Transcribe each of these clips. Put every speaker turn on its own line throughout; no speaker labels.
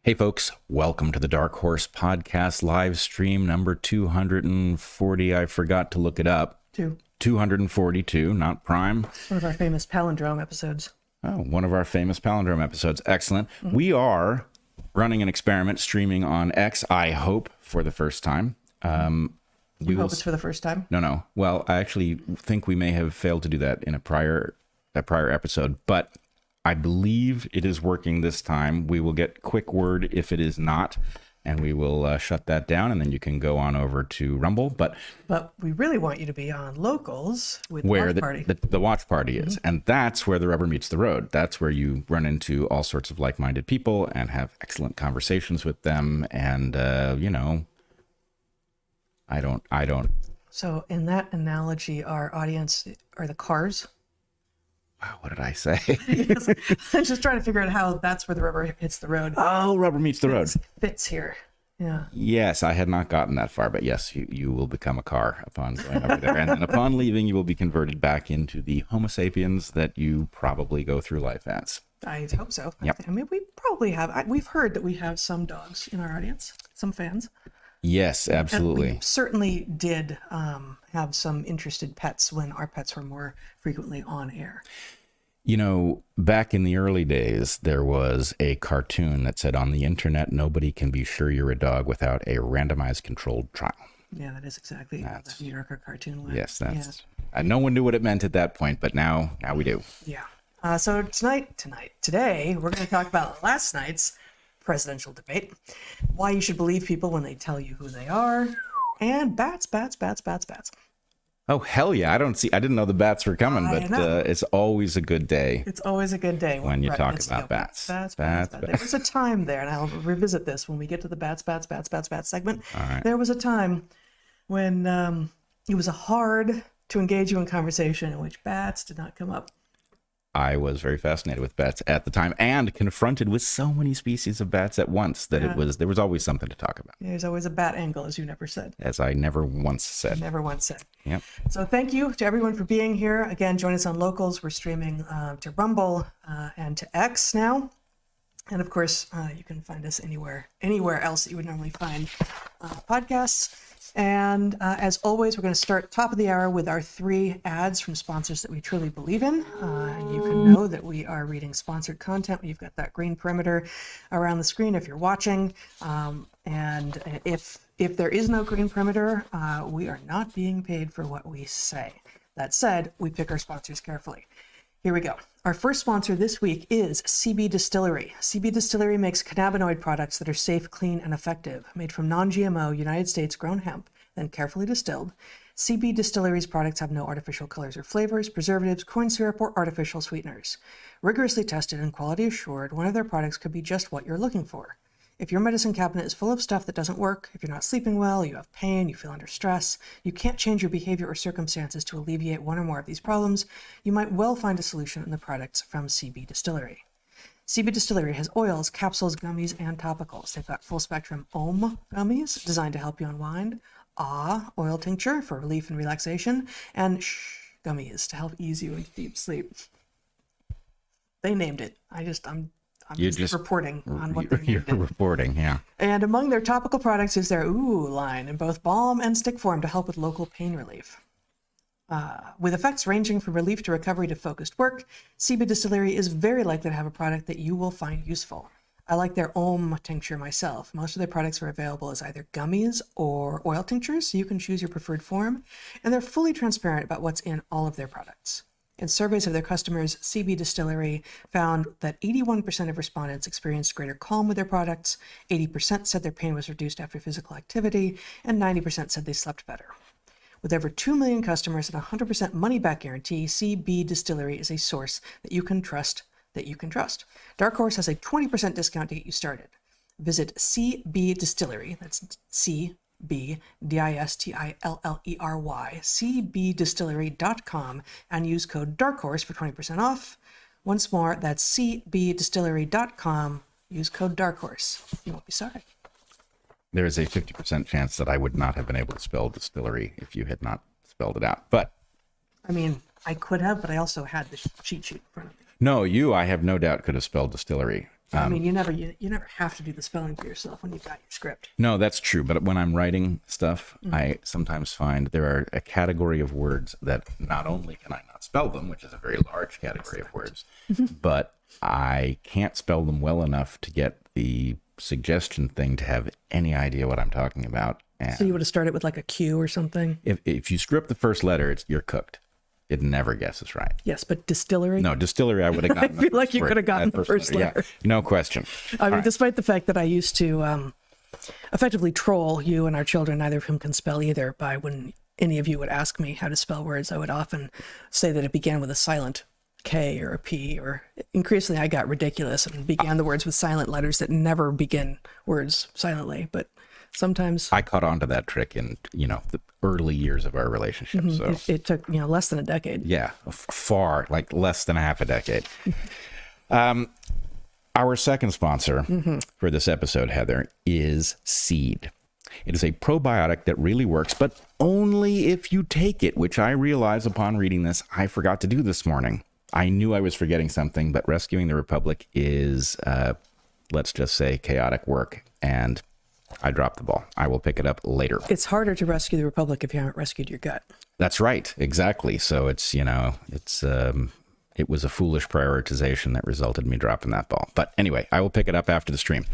Hey folks, welcome to the Dark Horse Podcast live stream number 240. I forgot to look it up. 242, not prime.
One of our famous palindrome episodes.
Oh, one of our famous palindrome episodes. Excellent. Mm-hmm. We are running an experiment streaming on X, I hope, for the first time.
You hope it's for the first time?
No. Well, I actually think we may have failed to do that in a prior episode, but I believe it is working this time. We will get quick word if it is not, and we will shut that down, and then you can go on over to Rumble. But
we really want you to be on Locals with
where
the watch party.
The watch party is, and that's where the rubber meets the road. That's where you run into all sorts of like-minded people and have excellent conversations with them. And I don't.
So in that analogy, our audience are the cars.
Wow, what did I say?
Yes, I'm just trying to figure out how that's where the rubber hits the road.
Oh, rubber meets the road.
Fits here. Yeah.
Yes, I had not gotten that far, but yes, you will become a car upon going over there. And then upon leaving, you will be converted back into the Homo sapiens that you probably go through life as.
I hope so.
Yep.
I mean, we probably have. We've heard that we have some dogs in our audience, some fans.
Yes, absolutely.
And we certainly did have some interested pets when our pets were more frequently on air.
You know, back in the early days, there was a cartoon that said, on the internet, nobody can be sure you're a dog without a randomized controlled trial.
Yeah, that is exactly what the New Yorker cartoon was.
Yes, that's... Yeah. No one knew what it meant at that point, but now we do.
Yeah. So today, we're going to talk about last night's presidential debate, why you should believe people when they tell you who they are, and bats.
Oh, hell yeah. I didn't know the bats were coming, but it's always a good day.
It's always a good day
when you talk about bats.
Bats. There was a time there, and I'll revisit this when we get to the bats segment.
All right.
There was a time when it was hard to engage you in conversation in which bats did not come up.
I was very fascinated with bats at the time and confronted with so many species of bats at once that there was always something to talk about.
There's always a bat angle, as you never said.
As I never once said.
Never once said.
Yep.
So thank you to everyone for being here. Again, join us on Locals. We're streaming to Rumble and to X now. And of course, you can find us anywhere else that you would normally find podcasts. And as always, we're going to start top of the hour with our 3 ads from sponsors that we truly believe in. You can know that we are reading sponsored content. You've got that green perimeter around the screen if you're watching. And if there is no green perimeter, we are not being paid for what we say. That said, we pick our sponsors carefully. Here we go. Our first sponsor this week is CB Distillery. CB Distillery makes cannabinoid products that are safe, clean, and effective. Made from non-GMO, United States grown hemp, then carefully distilled. CB Distillery's products have no artificial colors or flavors, preservatives, corn syrup, or artificial sweeteners. Rigorously tested and quality assured, one of their products could be just what you're looking for. If your medicine cabinet is full of stuff that doesn't work, if you're not sleeping well, you have pain, you feel under stress, you can't change your behavior or circumstances to alleviate one or more of these problems, you might well find a solution in the products from CB Distillery. CB Distillery has oils, capsules, gummies, and topicals. They've got full-spectrum Om gummies designed to help you unwind, oil tincture for relief and relaxation, and gummies to help ease you into deep sleep. They named it. I'm just reporting on what they named it.
You're reporting, yeah.
And among their topical products is their Ooh line in both balm and stick form to help with local pain relief. With effects ranging from relief to recovery to focused work, CB Distillery is very likely to have a product that you will find useful. I like their Om tincture myself. Most of their products are available as either gummies or oil tinctures, so you can choose your preferred form, and they're fully transparent about what's in all of their products. In surveys of their customers, CB Distillery found that 81% of respondents experienced greater calm with their products, 80% said their pain was reduced after physical activity, and 90% said they slept better. With over 2 million customers and a 100% money-back guarantee, CB Distillery is a source that you can trust. Dark Horse has a 20% discount to get you started. Visit CB Distillery, that's CB Distillery, cbdistillery.com, and use code DARKHORSE for 20% off. Once more, that's cbdistillery.com. Use code DARKHORSE. You won't be sorry.
There is a 50% chance that I would not have been able to spell distillery if you had not spelled it out. But
I mean, I could have, but I also had the cheat sheet in front of me.
No, I have no doubt, could have spelled distillery.
I mean, you never have to do the spelling for yourself when you've got your script.
No, that's true. But when I'm writing stuff, I sometimes find there are a category of words that not only can I not spell them, which is a very large category of words, but I can't spell them well enough to get the suggestion thing to have any idea what I'm talking about. And
So you would have started with like a Q or something?
if you screw up the first letter, you're cooked. It never guesses right.
Yes, but distillery?
No, distillery, I would have gotten.
I feel like you could have gotten the first letter.
Yeah, no question.
I mean, despite the fact that I used to effectively troll you and our children, neither of whom can spell either, by when any of you would ask me how to spell words, I would often say that it began with a silent K or a P, or increasingly I got ridiculous and began the words with silent letters that never begin words silently. But sometimes
I caught on to that trick in, the early years of our relationship. So
it took, less than a decade.
yeah, far, like less than half a decade. Our second sponsor for this episode, Heather, is Seed. It is a probiotic that really works, but only if you take it, which I realize upon reading this, I forgot to do this morning. I knew I was forgetting something, but rescuing the Republic is, let's just say, chaotic work, and I dropped the ball. I will pick it up later.
It's harder to rescue the Republic if you haven't rescued your gut.
That's right. Exactly. So it was a foolish prioritization that resulted in me dropping that ball. But anyway, I will pick it up after the stream.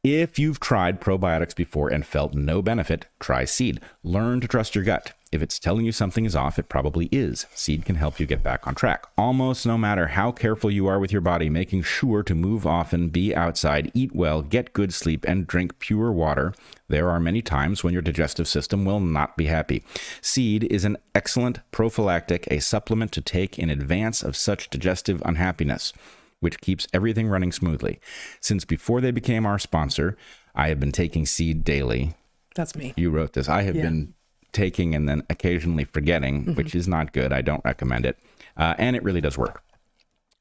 If you've tried probiotics before and felt no benefit, try Seed. Learn to trust your gut. If it's telling you something is off, it probably is. Seed can help you get back on track. Almost no matter how careful you are with your body, making sure to move often, be outside, eat well, get good sleep, and drink pure water, there are many times when your digestive system will not be happy. Seed is an excellent prophylactic, a supplement to take in advance of such digestive unhappiness, which keeps everything running smoothly. Since before they became our sponsor, I have been taking Seed daily.
That's me.
You wrote this. I have been taking and then occasionally forgetting, which is not good. I don't recommend it. And it really does work.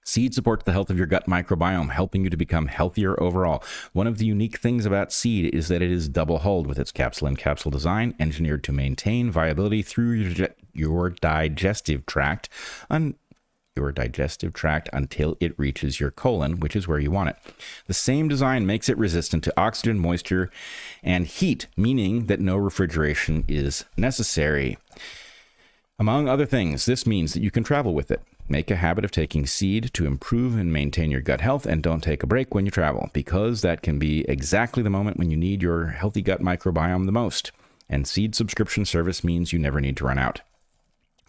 Seed supports the health of your gut microbiome, helping you to become healthier overall. One of the unique things about Seed is that it is double-hulled with its capsule-in-capsule design, engineered to maintain viability through your digestive tract until it reaches your colon, which is where you want it. The same design makes it resistant to oxygen, moisture, and heat, meaning that no refrigeration is necessary. Among other things, this means that you can travel with it. Make a habit of taking Seed to improve and maintain your gut health, and don't take a break when you travel, because that can be exactly the moment when you need your healthy gut microbiome the most. And Seed subscription service means you never need to run out.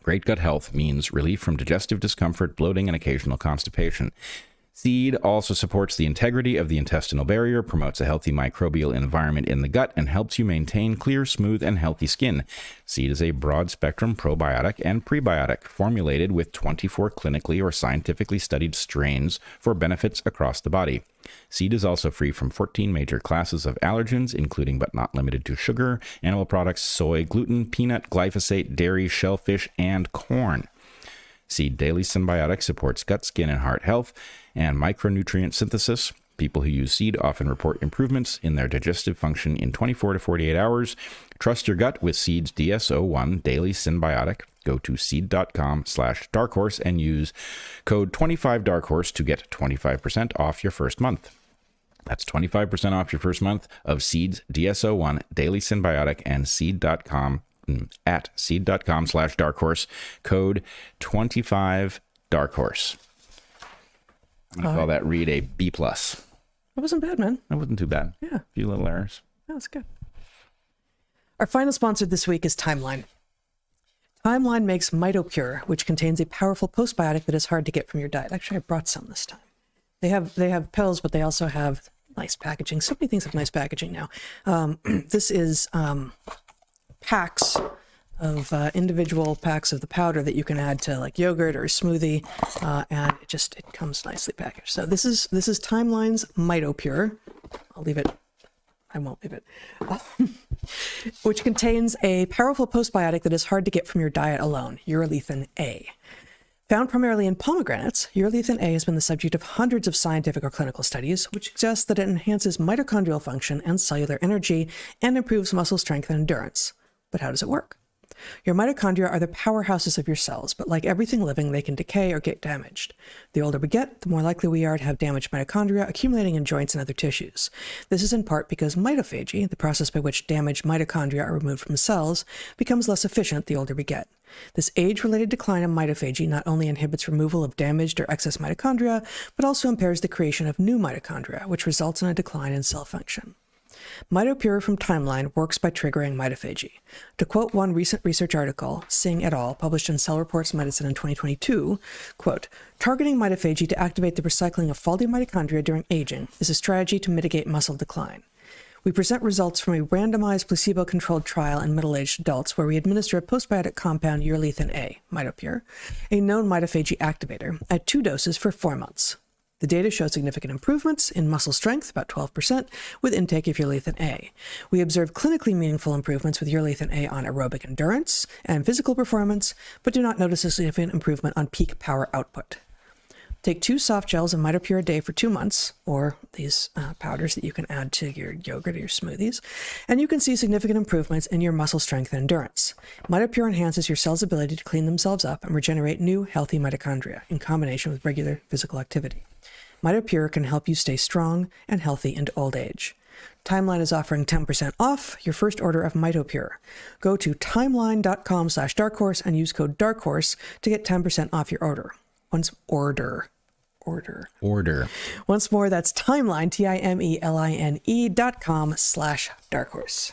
Great gut health means relief from digestive discomfort, bloating, and occasional constipation. Seed also supports the integrity of the intestinal barrier, promotes a healthy microbial environment in the gut, and helps you maintain clear, smooth, and healthy skin. Seed is a broad-spectrum probiotic and prebiotic formulated with 24 clinically or scientifically studied strains for benefits across the body. Seed is also free from 14 major classes of allergens, including but not limited to sugar, animal products, soy, gluten, peanut, glyphosate, dairy, shellfish, and corn. Seed Daily Symbiotic supports gut, skin, and heart health and micronutrient synthesis. People who use Seed often report improvements in their digestive function in 24 to 48 hours. Trust your gut with Seed's DSO1 Daily Symbiotic. Go to seed.com/darkhorse and use code 25darkhorse to get 25% off your first month. That's 25% off your first month of Seed's DSO1 Daily Symbiotic and seed.com at seed.com/darkhorse, code 25darkhorse. I'm going to call that read a B+. That
That wasn't bad, man.
wasn't too bad.
Yeah.
A few little errors.
That was good. Our final sponsor this week is Timeline. Timeline makes MitoPure, which contains a powerful postbiotic that is hard to get from your diet. Actually, I brought some this time. They have pills, but they also have nice packaging. So many things have nice packaging now. This is packs of individual packs of the powder that you can add to like yogurt or a smoothie, and it comes nicely packaged. So this is Timeline's MitoPure. I'll leave it. I won't leave it. Which contains a powerful postbiotic that is hard to get from your diet alone, urolithin A. Found primarily in pomegranates, urolithin A has been the subject of hundreds of scientific or clinical studies, which suggest that it enhances mitochondrial function and cellular energy and improves muscle strength and endurance. But how does it work? Your mitochondria are the powerhouses of your cells, but like everything living, they can decay or get damaged. The older we get, the more likely we are to have damaged mitochondria accumulating in joints and other tissues. This is in part because mitophagy, the process by which damaged mitochondria are removed from cells, becomes less efficient the older we get. This age-related decline in mitophagy not only inhibits removal of damaged or excess mitochondria, but also impairs the creation of new mitochondria, which results in a decline in cell function. MitoPure from Timeline works by triggering mitophagy. To quote one recent research article, Singh et al., published in Cell Reports Medicine in 2022, quote, targeting mitophagy to activate the recycling of faulty mitochondria during aging is a strategy to mitigate muscle decline. We present results from a randomized placebo-controlled trial in middle-aged adults where we administer a postbiotic compound urolithin A, MitoPure, a known mitophagy activator, at 2 doses for 4 months. The data show significant improvements in muscle strength, about 12%, with intake of urolithin A. We observed clinically meaningful improvements with urolithin A on aerobic endurance and physical performance, but do not notice a significant improvement on peak power output. Take 2 soft gels of MitoPure a day for 2 months, or these powders that you can add to your yogurt or your smoothies, and you can see significant improvements in your muscle strength and endurance. MitoPure enhances your cells' ability to clean themselves up and regenerate new, healthy mitochondria in combination with regular physical activity. MitoPure can help you stay strong and healthy into old age. Timeline is offering 10% off your first order of MitoPure. Go to timeline.com/darkhorse and use code darkhorse to get 10% off your order. Order. Once more, that's Timeline, TIMELINE.com/darkhorse.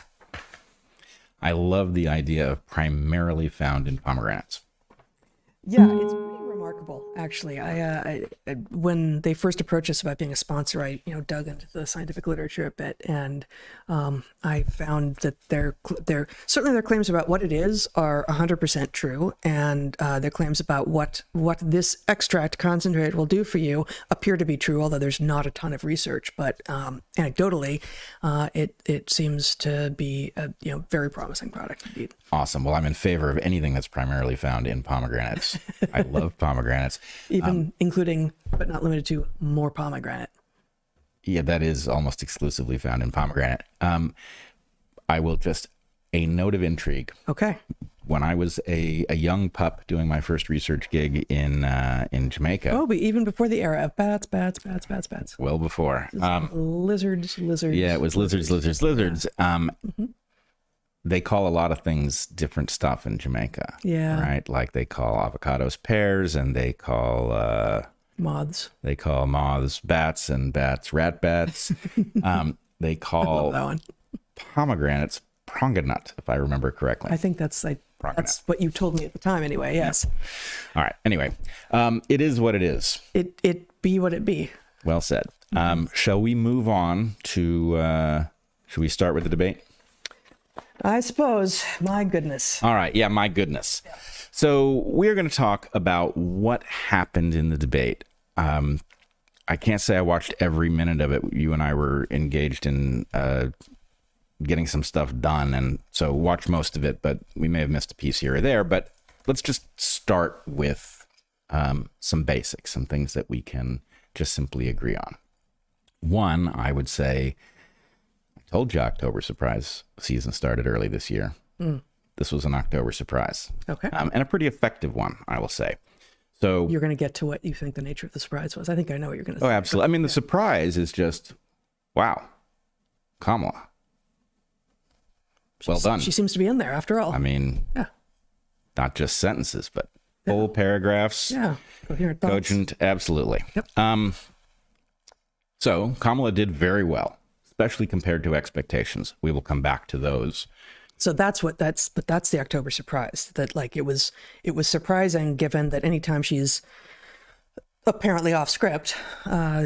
I love the idea of primarily found in pomegranates.
Yeah, it's pretty remarkable, actually. I when they first approached us about being a sponsor, I dug into the scientific literature a bit, and I found that their certainly their claims about what it is are 100% true, and their claims about what this extract concentrate will do for you appear to be true, although there's not a ton of research. But anecdotally, it seems to be a very promising product indeed.
Awesome. Well, I'm in favor of anything that's primarily found in pomegranates. I love pomegranates.
Even including, but not limited to, more pomegranate.
Yeah, that is almost exclusively found in pomegranate. I will just, a note of intrigue.
Okay.
When I was a young pup doing my first research gig in Jamaica.
Oh, but even before the era of bats.
Well before.
Lizards.
Yeah, it was lizards. Yeah. They call a lot of things different stuff in Jamaica.
Yeah.
Right? Like they call avocados pears, and they call
moths.
They call moths bats, and bats rat bats. They call
that one.
Pomegranates pronganut, if I remember correctly.
I think that's what you told me at the time anyway. Yes.
Yeah. All right. Anyway, it is what it is.
It be what it be.
Well said. Shall we move on to should we start with the debate?
I suppose. My goodness.
All right. Yeah, my goodness. Yeah. So we're going to talk about what happened in the debate. I can't say I watched every minute of it. You and I were engaged in getting some stuff done, and so watched most of it, but we may have missed a piece here or there. But let's just start with some basics, some things that we can just simply agree on. One, I would say, told you October surprise season started early this year. This was an October surprise.
Okay.
And a pretty effective one, I will say. So
you're going to get to what you think the nature of the surprise was. I think I know what you're going to say.
Oh, absolutely. I mean, the surprise is just, wow, Kamala. Well done.
She seems to be in there after all.
I mean,
yeah.
Not just sentences, but full paragraphs.
Yeah. Coherent thoughts.
Cogent. Absolutely.
Yep.
So Kamala did very well, especially compared to expectations. We will come back to those.
So that's the October surprise, that like it was surprising given that anytime she's apparently off script,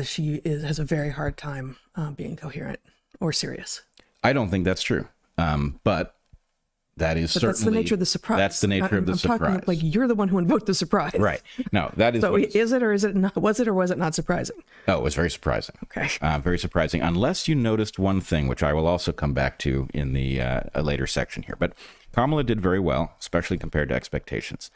she has a very hard time being coherent or serious.
I don't think that's true. But that is certainly...
that's the nature of the surprise.
That's the nature of the surprise.
Talking, like, you're the one who invoked the surprise.
Right. No, that is...
So is it or is it not? Was it or was it not surprising?
Oh, it was very surprising.
Okay.
Very surprising. Unless you noticed one thing, which I will also come back to in the a later section here. But Kamala did very well, especially compared to expectations.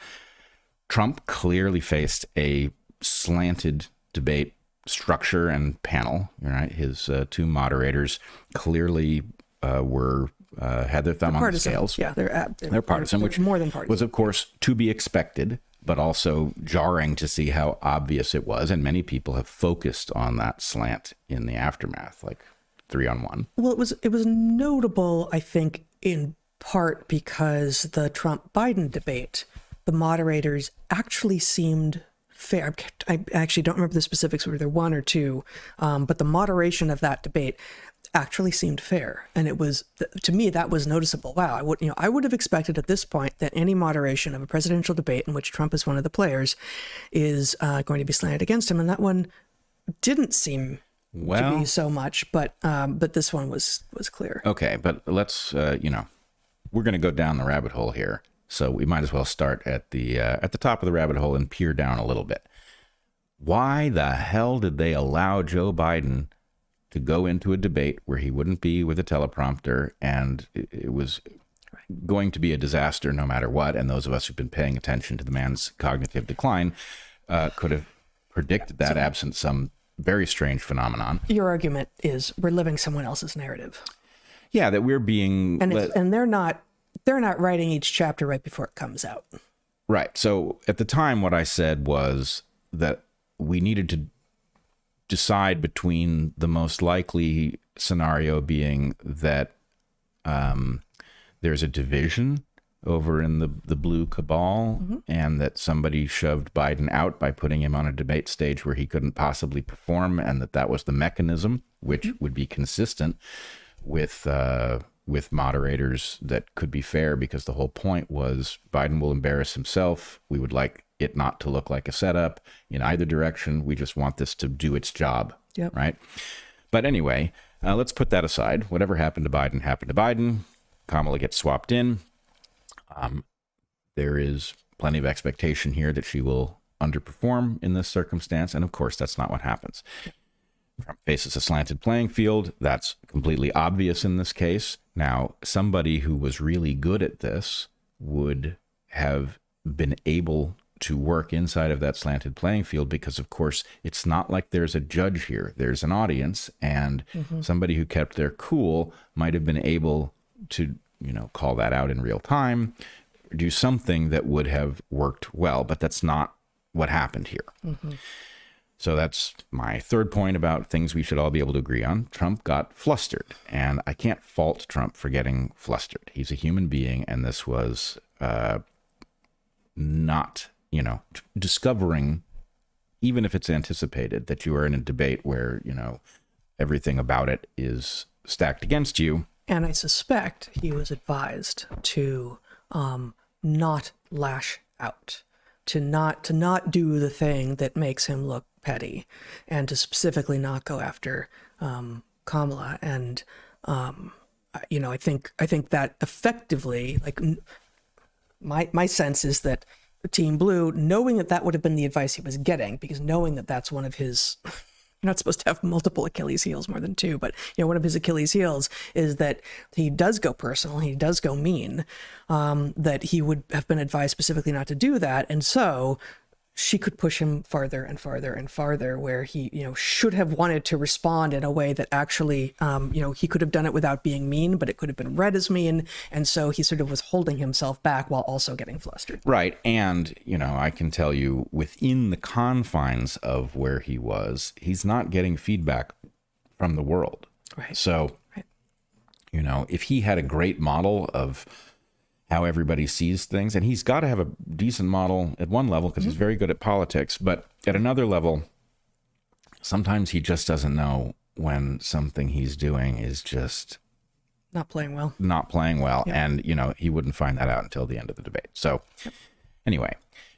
Trump clearly faced a slanted debate structure and panel. Right? His two moderators clearly were had their thumb on the
Partisan.
scales.
Yeah,
They're partisan, which
more than partisan.
was, of course, to be expected, but also jarring to see how obvious it was. And many people have focused on that slant in the aftermath, like 3-on-1.
Well, it was notable, I think, in part because the Trump-Biden debate, the moderators actually seemed fair. I actually don't remember the specifics, whether they're one or two, but the moderation of that debate actually seemed fair, and it was, to me, that was noticeable. Wow, I would have expected at this point that any moderation of a presidential debate in which Trump is one of the players is going to be slanted against him, and that one didn't seem to be so much, but this one was clear.
Okay, but let's we're going to go down the rabbit hole here, so we might as well start at the top of the rabbit hole and peer down a little bit. Why the hell did they allow Joe Biden to go into a debate where he wouldn't be with a teleprompter, and it was going to be a disaster no matter what? And those of us who've been paying attention to the man's cognitive decline could have predicted that, absent some very strange phenomenon.
Your argument is we're living someone else's narrative.
Yeah, that we're being...
And they're not writing each chapter right before it comes out.
Right. So at the time, what I said was that we needed to decide between the most likely scenario being that there's a division over in the blue cabal, and that somebody shoved Biden out by putting him on a debate stage where he couldn't possibly perform, and that was the mechanism, which would be consistent with moderators that could be fair, because the whole point was Biden will embarrass himself. We would like it not to look like a setup in either direction. We just want this to do its job.
Yep.
Right. But anyway, let's put that aside. Whatever happened to Biden happened to Biden. Kamala gets swapped in. There is plenty of expectation here that she will underperform in this circumstance. And of course, that's not what happens. Trump faces a slanted playing field. That's completely obvious in this case. Now, somebody who was really good at this would have been able to work inside of that slanted playing field, because of course it's not like there's a judge here. There's an audience, and somebody who kept their cool might have been able to, call that out in real time, do something that would have worked well, but that's not what happened here. So that's my third point about things we should all be able to agree on. Trump got flustered, and I can't fault Trump for getting flustered. He's a human being, and this was not, discovering, even if it's anticipated, that you are in a debate where, everything about it is stacked against you.
And I suspect he was advised to not lash out, to not do the thing that makes him look petty, and to specifically not go after Kamala. And I think that effectively, like, my sense is that Team Blue, knowing that would have been the advice he was getting, because knowing that that's one of his, you're not supposed to have multiple Achilles heels, more than two, but one of his Achilles heels is that he does go personal, he does go mean, that he would have been advised specifically not to do that. And so she could push him farther and farther and farther, where he, should have wanted to respond in a way that actually, he could have done it without being mean, but it could have been read as mean. And so he sort of was holding himself back while also getting flustered.
Right. And, I can tell you, within the confines of where he was, he's not getting feedback from the world.
Right.
So, if he had a great model of how everybody sees things, and he's got to have a decent model at one level because he's very good at politics, but at another level, sometimes he just doesn't know when something he's doing is just
not playing well.
Yep. And, he wouldn't find that out until the end of the debate. So anyway,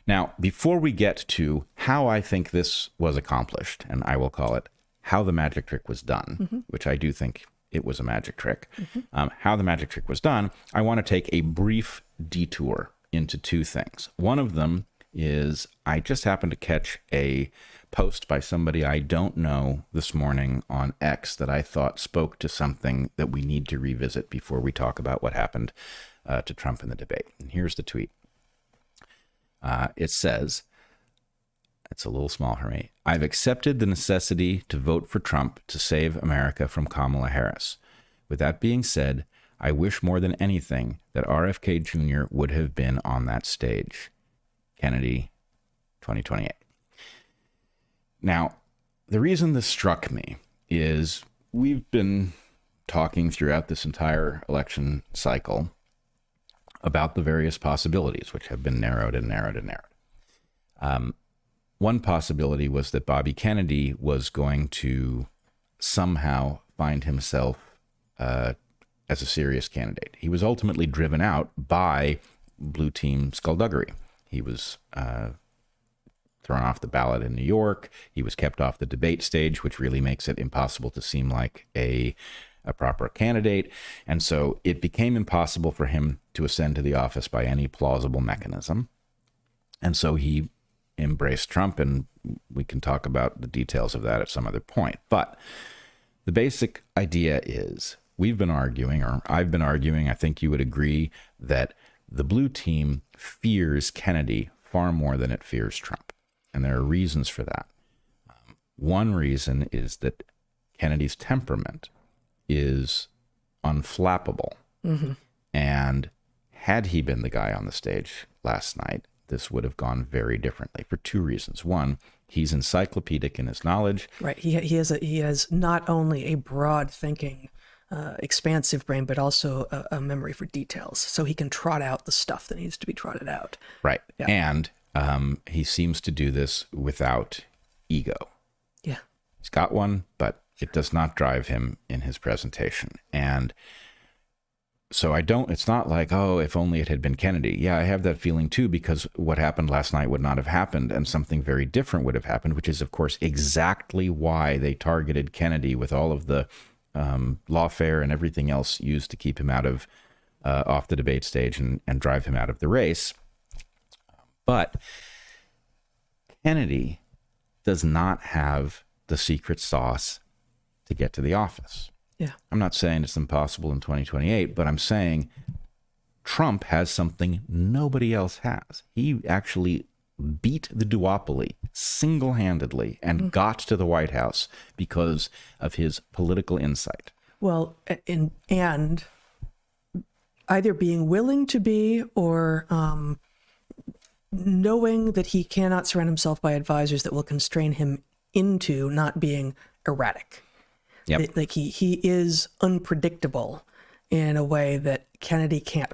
now, before we get to how I think this was accomplished, and I will call it how the magic trick was done, which I do think it was a magic trick. How the magic trick was done, I want to take a brief detour into two things. One of them is I just happened to catch a post by somebody I don't know this morning on X that I thought spoke to something that we need to revisit before we talk about what happened to Trump in the debate. And here's the tweet. It says, it's a little small for me. I've accepted the necessity to vote for Trump to save America from Kamala Harris. With that being said, I wish more than anything that RFK Jr. would have been on that stage. Kennedy, 2028. Now, the reason this struck me is we've been talking throughout this entire election cycle about the various possibilities, which have been narrowed and narrowed and narrowed. One possibility was that Bobby Kennedy was going to somehow find himself as a serious candidate. He was ultimately driven out by blue team skullduggery. He was thrown off the ballot in New York. He was kept off the debate stage, which really makes it impossible to seem like a proper candidate. And so it became impossible for him to ascend to the office by any plausible mechanism. And so he embraced Trump, and we can talk about the details of that at some other point. But the basic idea is we've been arguing, or I've been arguing, I think you would agree, that the blue team fears Kennedy far more than it fears Trump. And there are reasons for that. One reason is that Kennedy's temperament is unflappable. Mm-hmm. And had he been the guy on the stage last night, this would have gone very differently for two reasons. One, he's encyclopedic in his knowledge.
Right. He has not only a broad thinking, expansive brain, but also a memory for details. So he can trot out the stuff that needs to be trotted out.
Right.
Yeah.
And he seems to do this without ego.
Yeah.
He's got one, but it does not drive him in his presentation. And so it's not like, oh, if only it had been Kennedy. Yeah, I have that feeling too, because what happened last night would not have happened and something very different would have happened, which is, of course, exactly why they targeted Kennedy with all of the lawfare and everything else used to keep him out of off the debate stage and drive him out of the race. But Kennedy does not have the secret sauce to get to the office.
Yeah.
I'm not saying it's impossible in 2028, but I'm saying Trump has something nobody else has. He actually beat the duopoly single-handedly and got to the White House because of his political insight.
Well, and either being willing to be or knowing that he cannot surround himself by advisors that will constrain him into not being erratic.
Yep.
Like he is unpredictable in a way that Kennedy can't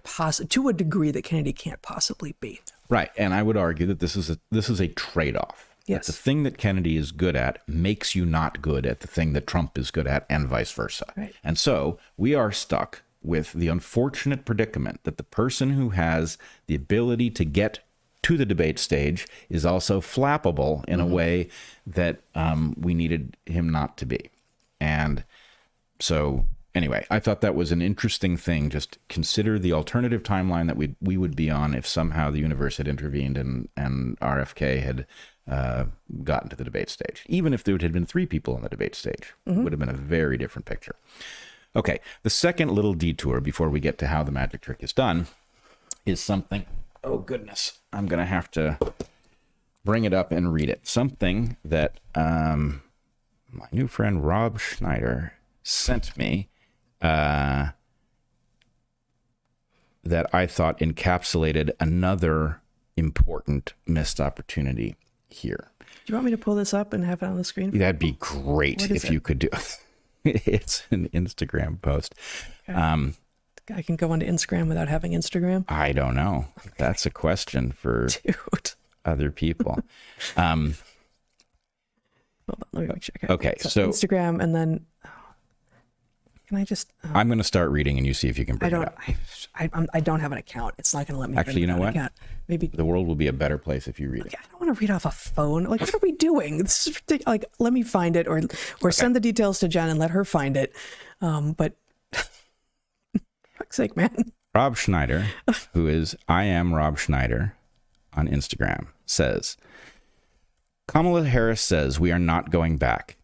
to a degree that Kennedy can't possibly be.
Right. And I would argue that this is a trade-off.
Yes.
That the thing that Kennedy is good at makes you not good at the thing that Trump is good at, and vice versa.
Right.
And so we are stuck with the unfortunate predicament that the person who has the ability to get to the debate stage is also flappable in a way that we needed him not to be. And so anyway, I thought that was an interesting thing. Just consider the alternative timeline that we would be on if somehow the universe had intervened and RFK had gotten to the debate stage. Even if there had been 3 people on the debate stage, it would have been a very different picture. Okay, the second little detour before we get to how the magic trick is done is something, oh goodness, I'm going to have to bring it up and read it. Something that my new friend Rob Schneider sent me that I thought encapsulated another important missed opportunity here.
Do you want me to pull this up and have it on the screen?
That'd be great if you could do it. It's an Instagram post.
Okay. I can go onto Instagram without having Instagram?
I don't know. Okay. That's a question for other people.
Hold on, let me check it.
Okay, so
Instagram, and then can I just?
I'm going to start reading, and you see if you can bring it up.
I don't have an account. It's not going to let me.
Actually, you know what?
Account. Maybe
the world will be a better place if you read it.
I don't want to read off a phone. Like, what are we doing? This is ridiculous. Like, let me find it, or send the details to Jen and let her find it. But for fuck's sake, man.
Rob Schneider, who is I am Rob Schneider on Instagram, says, Kamala Harris says we are not going back,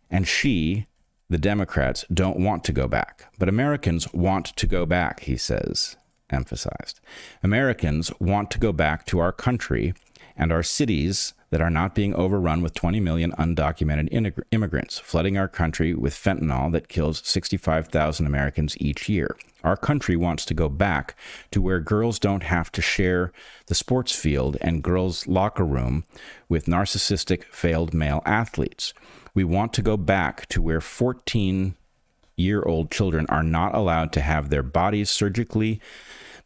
and she, the Democrats, don't want to go back. But Americans want to go back, he says, emphasized. Americans want to go back to our country and our cities that are not being overrun with 20 million undocumented immigrants, flooding our country with fentanyl that kills 65,000 Americans each year. Our country wants to go back to where girls don't have to share the sports field and girls' locker room with narcissistic, failed male athletes. We want to go back to where 14-year-old children are not allowed to have their bodies surgically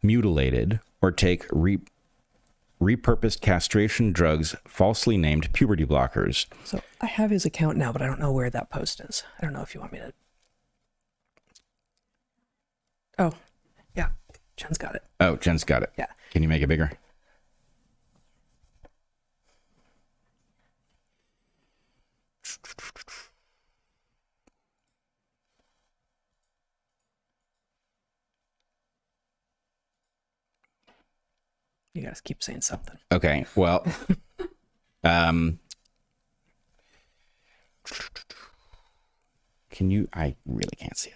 mutilated or take repurposed castration drugs falsely named puberty blockers.
So I have his account now, but I don't know where that post is. I don't know if you want me to. Oh, yeah. Jen's got it.
Oh, Jen's got it.
Yeah.
Can you make it bigger?
You guys keep saying something.
Okay, well, can you, I really can't see it.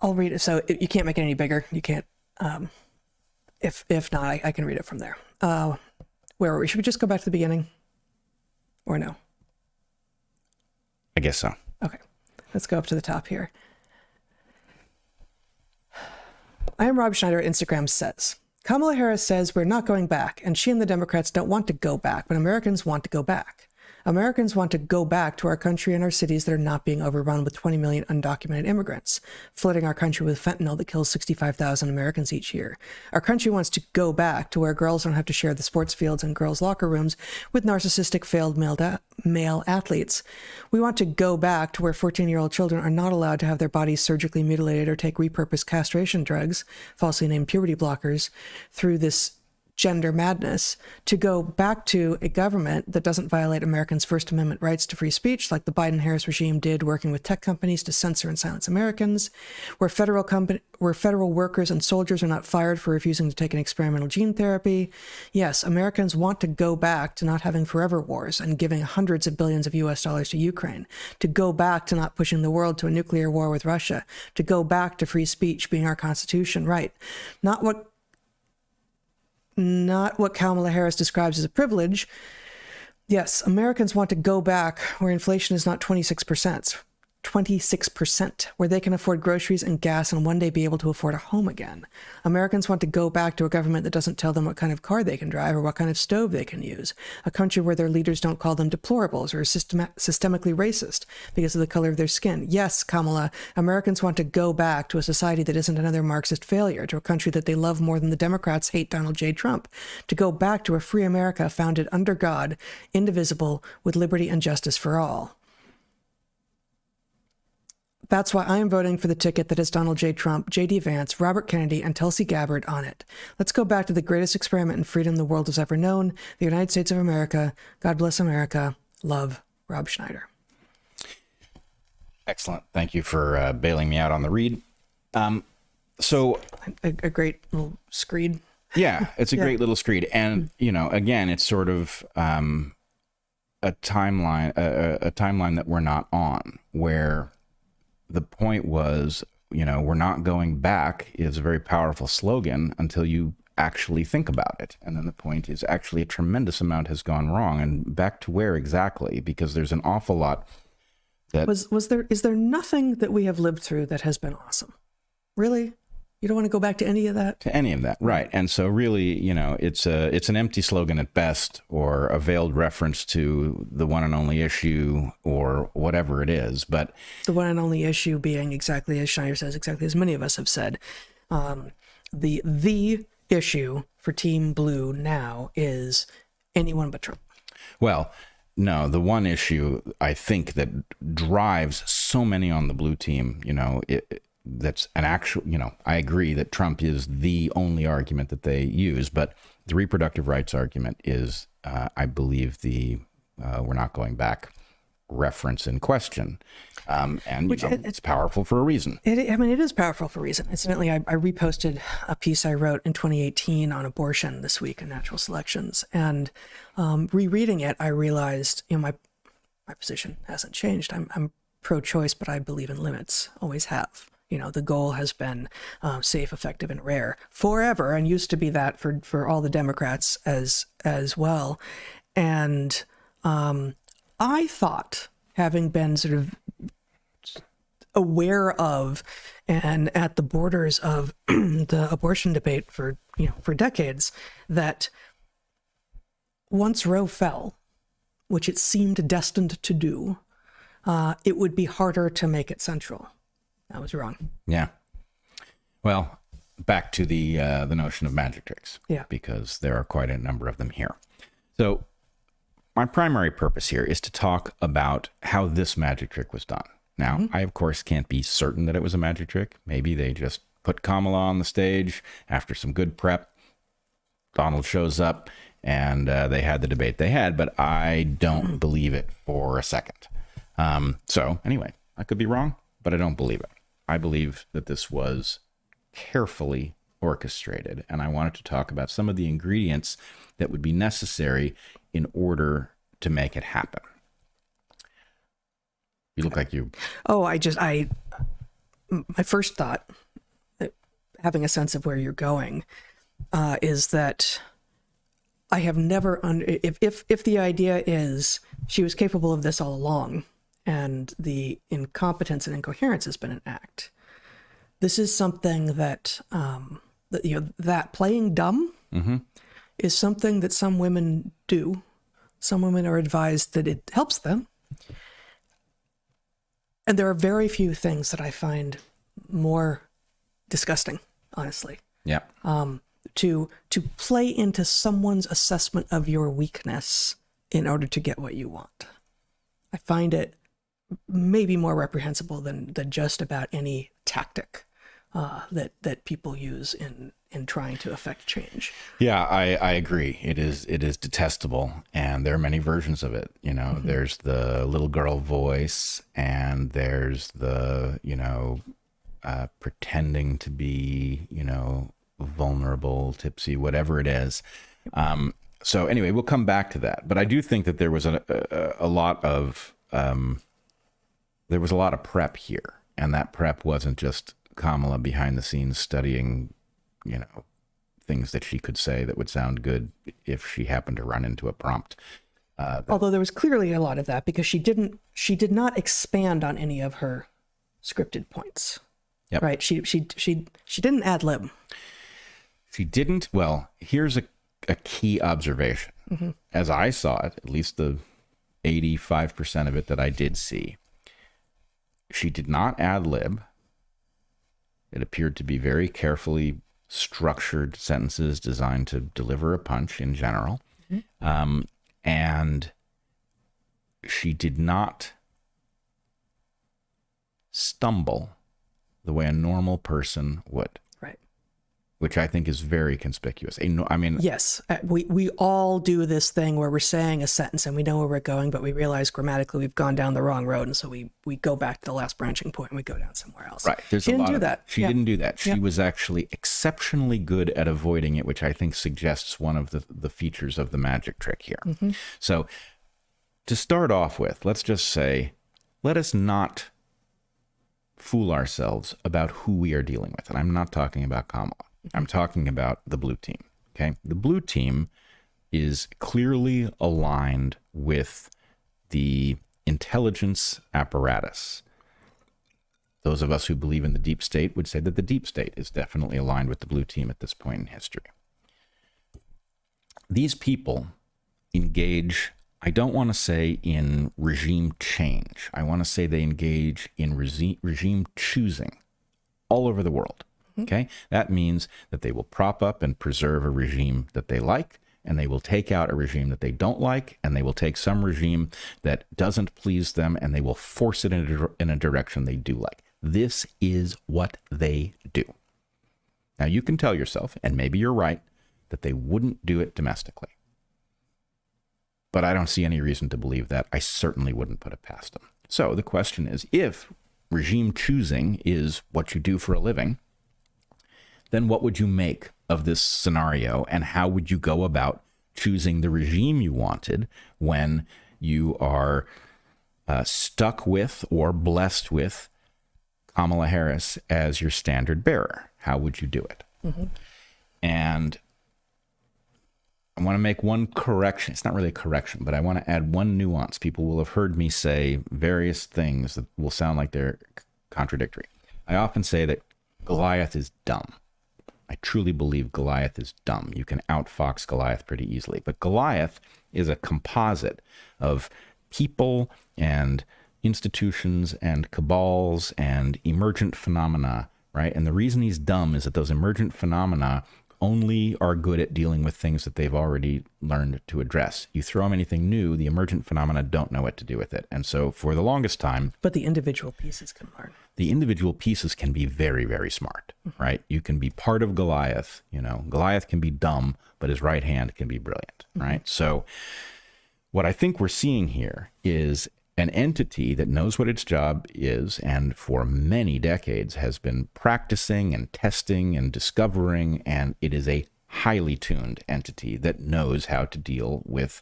I'll read it. So you can't make it any bigger. You can't, if not, I can read it from there. Where were we? Should we just go back to the beginning? Or no?
I guess so.
Okay, let's go up to the top here. I am Rob Schneider at Instagram says, Kamala Harris says we're not going back, and she and the Democrats don't want to go back, but Americans want to go back. Americans want to go back to our country and our cities that are not being overrun with 20 million undocumented immigrants, flooding our country with fentanyl that kills 65,000 Americans each year. Our country wants to go back to where girls don't have to share the sports fields and girls' locker rooms with narcissistic, failed male athletes. We want to go back to where 14-year-old children are not allowed to have their bodies surgically mutilated or take repurposed castration drugs, falsely named puberty blockers, through this gender madness, to go back to a government that doesn't violate Americans' First Amendment rights to free speech like the Biden-Harris regime did, working with tech companies to censor and silence Americans, where federal workers and soldiers are not fired for refusing to take an experimental gene therapy. Yes, Americans want to go back to not having forever wars and giving hundreds of billions of US dollars to Ukraine, to go back to not pushing the world to a nuclear war with Russia, to go back to free speech being our Constitution right. Not what Kamala Harris describes as a privilege. Yes, Americans want to go back where inflation is not 26%, where they can afford groceries and gas and one day be able to afford a home again. Americans want to go back to a government that doesn't tell them what kind of car they can drive or what kind of stove they can use. A country where their leaders don't call them deplorables or systemically racist because of the color of their skin. Yes, Kamala, Americans want to go back to a society that isn't another Marxist failure, to a country that they love more than the Democrats hate Donald J. Trump, to go back to a free America founded under God, indivisible, with liberty and justice for all. That's why I am voting for the ticket that has Donald J. Trump, J.D. Vance, Robert Kennedy, and Tulsi Gabbard on it. Let's go back to the greatest experiment in freedom the world has ever known, the United States of America. God bless America. Love, Rob Schneider.
Excellent. Thank you for bailing me out on the read. So
a great little screed.
Yeah, it's a great little screed. And, you know, again, it's sort of a timeline that we're not on, where the point was, you know, we're not going back is a very powerful slogan until you actually think about it. And then the point is actually a tremendous amount has gone wrong. And back to where exactly? Because there's an awful lot that...
Is there nothing that we have lived through that has been awesome? Really? You don't want to go back to any of that?
To any of that, right. And so really, you know, it's an empty slogan at best, or a veiled reference to the one and only issue, or whatever it is. But
the one and only issue being, exactly as Schneider says, exactly as many of us have said, the issue for Team Blue now is anyone but Trump.
Well, no, the one issue I think that drives so many on the blue team, you know, that's an actual, you know, I agree that Trump is the only argument that they use, but the reproductive rights argument is, I believe, the we're not going back reference in question. And
which,
you know, it's powerful for a reason.
It is powerful for a reason. Incidentally, I reposted a piece I wrote in 2018 on abortion this week in Natural Selections. And rereading it, I realized, you know, my position hasn't changed. I'm pro-choice, but I believe in limits, always have. The goal has been safe, effective, and rare forever, and used to be that for all the Democrats as well. And I thought, having been sort of aware of and at the borders of the abortion debate for decades, that once Roe fell, which it seemed destined to do, it would be harder to make it central. I was wrong.
Yeah. Well, back to the notion of magic tricks.
Yeah.
Because there are quite a number of them here. So my primary purpose here is to talk about how this magic trick was done. Now, I, of course, can't be certain that it was a magic trick. Maybe they just put Kamala on the stage after some good prep. Donald shows up and they had the debate they had, but I don't believe it for a second. So anyway, I could be wrong, but I don't believe it. I believe that this was carefully orchestrated, and I wanted to talk about some of the ingredients that would be necessary in order to make it happen. You look like you...
Oh, my first thought, having a sense of where you're going, is that I have never, if the idea is she was capable of this all along, and the incompetence and incoherence has been an act, this is something that, that playing dumb is something that some women do. Some women are advised that it helps them. And there are very few things that I find more disgusting, honestly.
Yeah.
To play into someone's assessment of your weakness in order to get what you want. I find it maybe more reprehensible than just about any tactic that people use in trying to affect change.
Yeah, I agree. It is detestable, and there are many versions of it. There's the little girl voice, and there's the pretending to be vulnerable, tipsy, whatever it is. So anyway, we'll come back to that. But I do think that there was a lot of prep here, and that prep wasn't just Kamala behind the scenes studying, things that she could say that would sound good if she happened to run into a prompt.
Although there was clearly a lot of that, because she did not expand on any of her scripted points.
Yep.
Right. She didn't ad lib.
She didn't. Well, here's a key observation. As I saw it, at least the 85% of it that I did see, she did not ad lib. It appeared to be very carefully structured sentences designed to deliver a punch in general. And she did not stumble the way a normal person would.
Right.
Which I think is very conspicuous.
Yes, we all do this thing where we're saying a sentence and we know where we're going, but we realize grammatically we've gone down the wrong road, and so we go back to the last branching point and we go down somewhere else.
Right.
She didn't do that.
She didn't do that. She was actually exceptionally good at avoiding it, which I think suggests one of the features of the magic trick here. So to start off with, let's just say, let us not fool ourselves about who we are dealing with. And I'm not talking about Kamala. I'm talking about the blue team. Okay. The blue team is clearly aligned with the intelligence apparatus. Those of us who believe in the deep state would say that the deep state is definitely aligned with the blue team at this point in history. These people engage, I don't want to say in regime change. I want to say they engage in regime choosing all over the world. Okay, that means that they will prop up and preserve a regime that they like, and they will take out a regime that they don't like, and they will take some regime that doesn't please them, and they will force it in a direction they do like. This is what they do. Now, you can tell yourself, and maybe you're right, that they wouldn't do it domestically. But I don't see any reason to believe that. I certainly wouldn't put it past them. So the question is, if regime choosing is what you do for a living, then what would you make of this scenario, and how would you go about choosing the regime you wanted when you are stuck with or blessed with Kamala Harris as your standard bearer. How would you do it? And I want to make one correction. It's not really a correction, but I want to add one nuance. People will have heard me say various things that will sound like they're contradictory. I often say that Goliath is dumb. I truly believe Goliath is dumb. You can outfox Goliath pretty easily. But Goliath is a composite of people and institutions and cabals and emergent phenomena, right? And the reason he's dumb is that those emergent phenomena only are good at dealing with things that they've already learned to address. You throw them anything new, the emergent phenomena don't know what to do with it. And so for the longest time...
But the individual pieces can learn.
The individual pieces can be very, very smart, right? You can be part of Goliath. You know, Goliath can be dumb, but his right hand can be brilliant, right? So what I think we're seeing here is an entity that knows what its job is and for many decades has been practicing and testing and discovering, and it is a highly tuned entity that knows how to deal with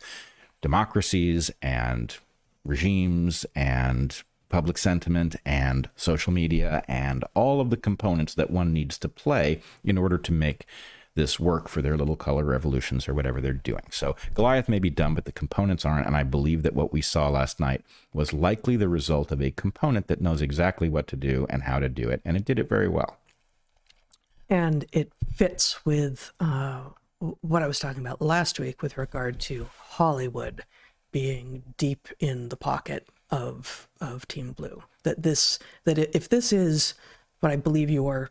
democracies and regimes and public sentiment and social media and all of the components that one needs to play in order to make this work for their little color revolutions or whatever they're doing. So Goliath may be dumb, but the components aren't. And I believe that what we saw last night was likely the result of a component that knows exactly what to do and how to do it. And it did it very well.
And it fits with what I was talking about last week with regard to Hollywood being deep in the pocket of Team Blue. That if this is what I believe you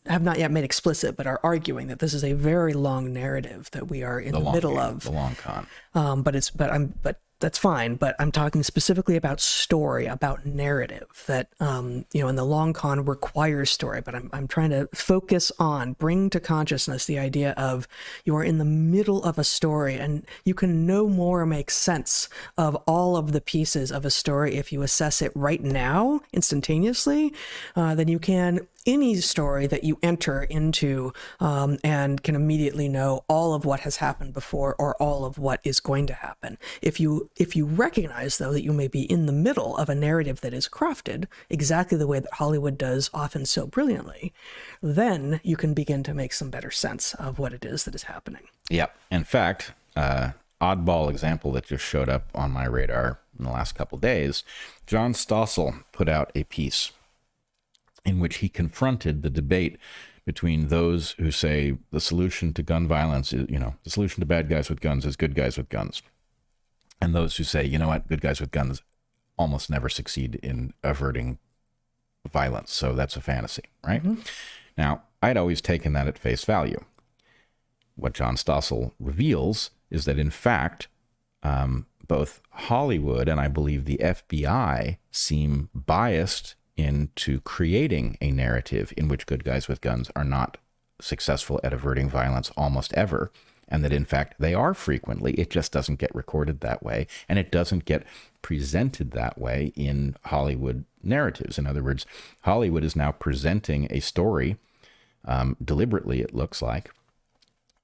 have not yet made explicit, but are arguing that this is a very long narrative that we are in the middle of.
The long con.
But that's fine. But I'm talking specifically about story, about narrative. That and the long con requires story. But I'm trying to focus on, bring to consciousness the idea of you are in the middle of a story, and you can no more make sense of all of the pieces of a story if you assess it right now, instantaneously, than you can any story that you enter into and can immediately know all of what has happened before or all of what is going to happen. If you recognize, though, that you may be in the middle of a narrative that is crafted exactly the way that Hollywood does often so brilliantly, then you can begin to make some better sense of what it is that is happening.
Yep. In fact, oddball example that just showed up on my radar in the last couple days, John Stossel put out a piece in which he confronted the debate between those who say the solution to gun violence is, the solution to bad guys with guns is good guys with guns. And those who say, you know what, good guys with guns almost never succeed in averting violence. So that's a fantasy, right? Now, I'd always taken that at face value. What John Stossel reveals is that, in fact, both Hollywood and I believe the FBI seem biased into creating a narrative in which good guys with guns are not successful at averting violence almost ever, and that in fact they are frequently. It just doesn't get recorded that way, and it doesn't get presented that way in Hollywood narratives. In other words, Hollywood is now presenting a story, deliberately it looks like,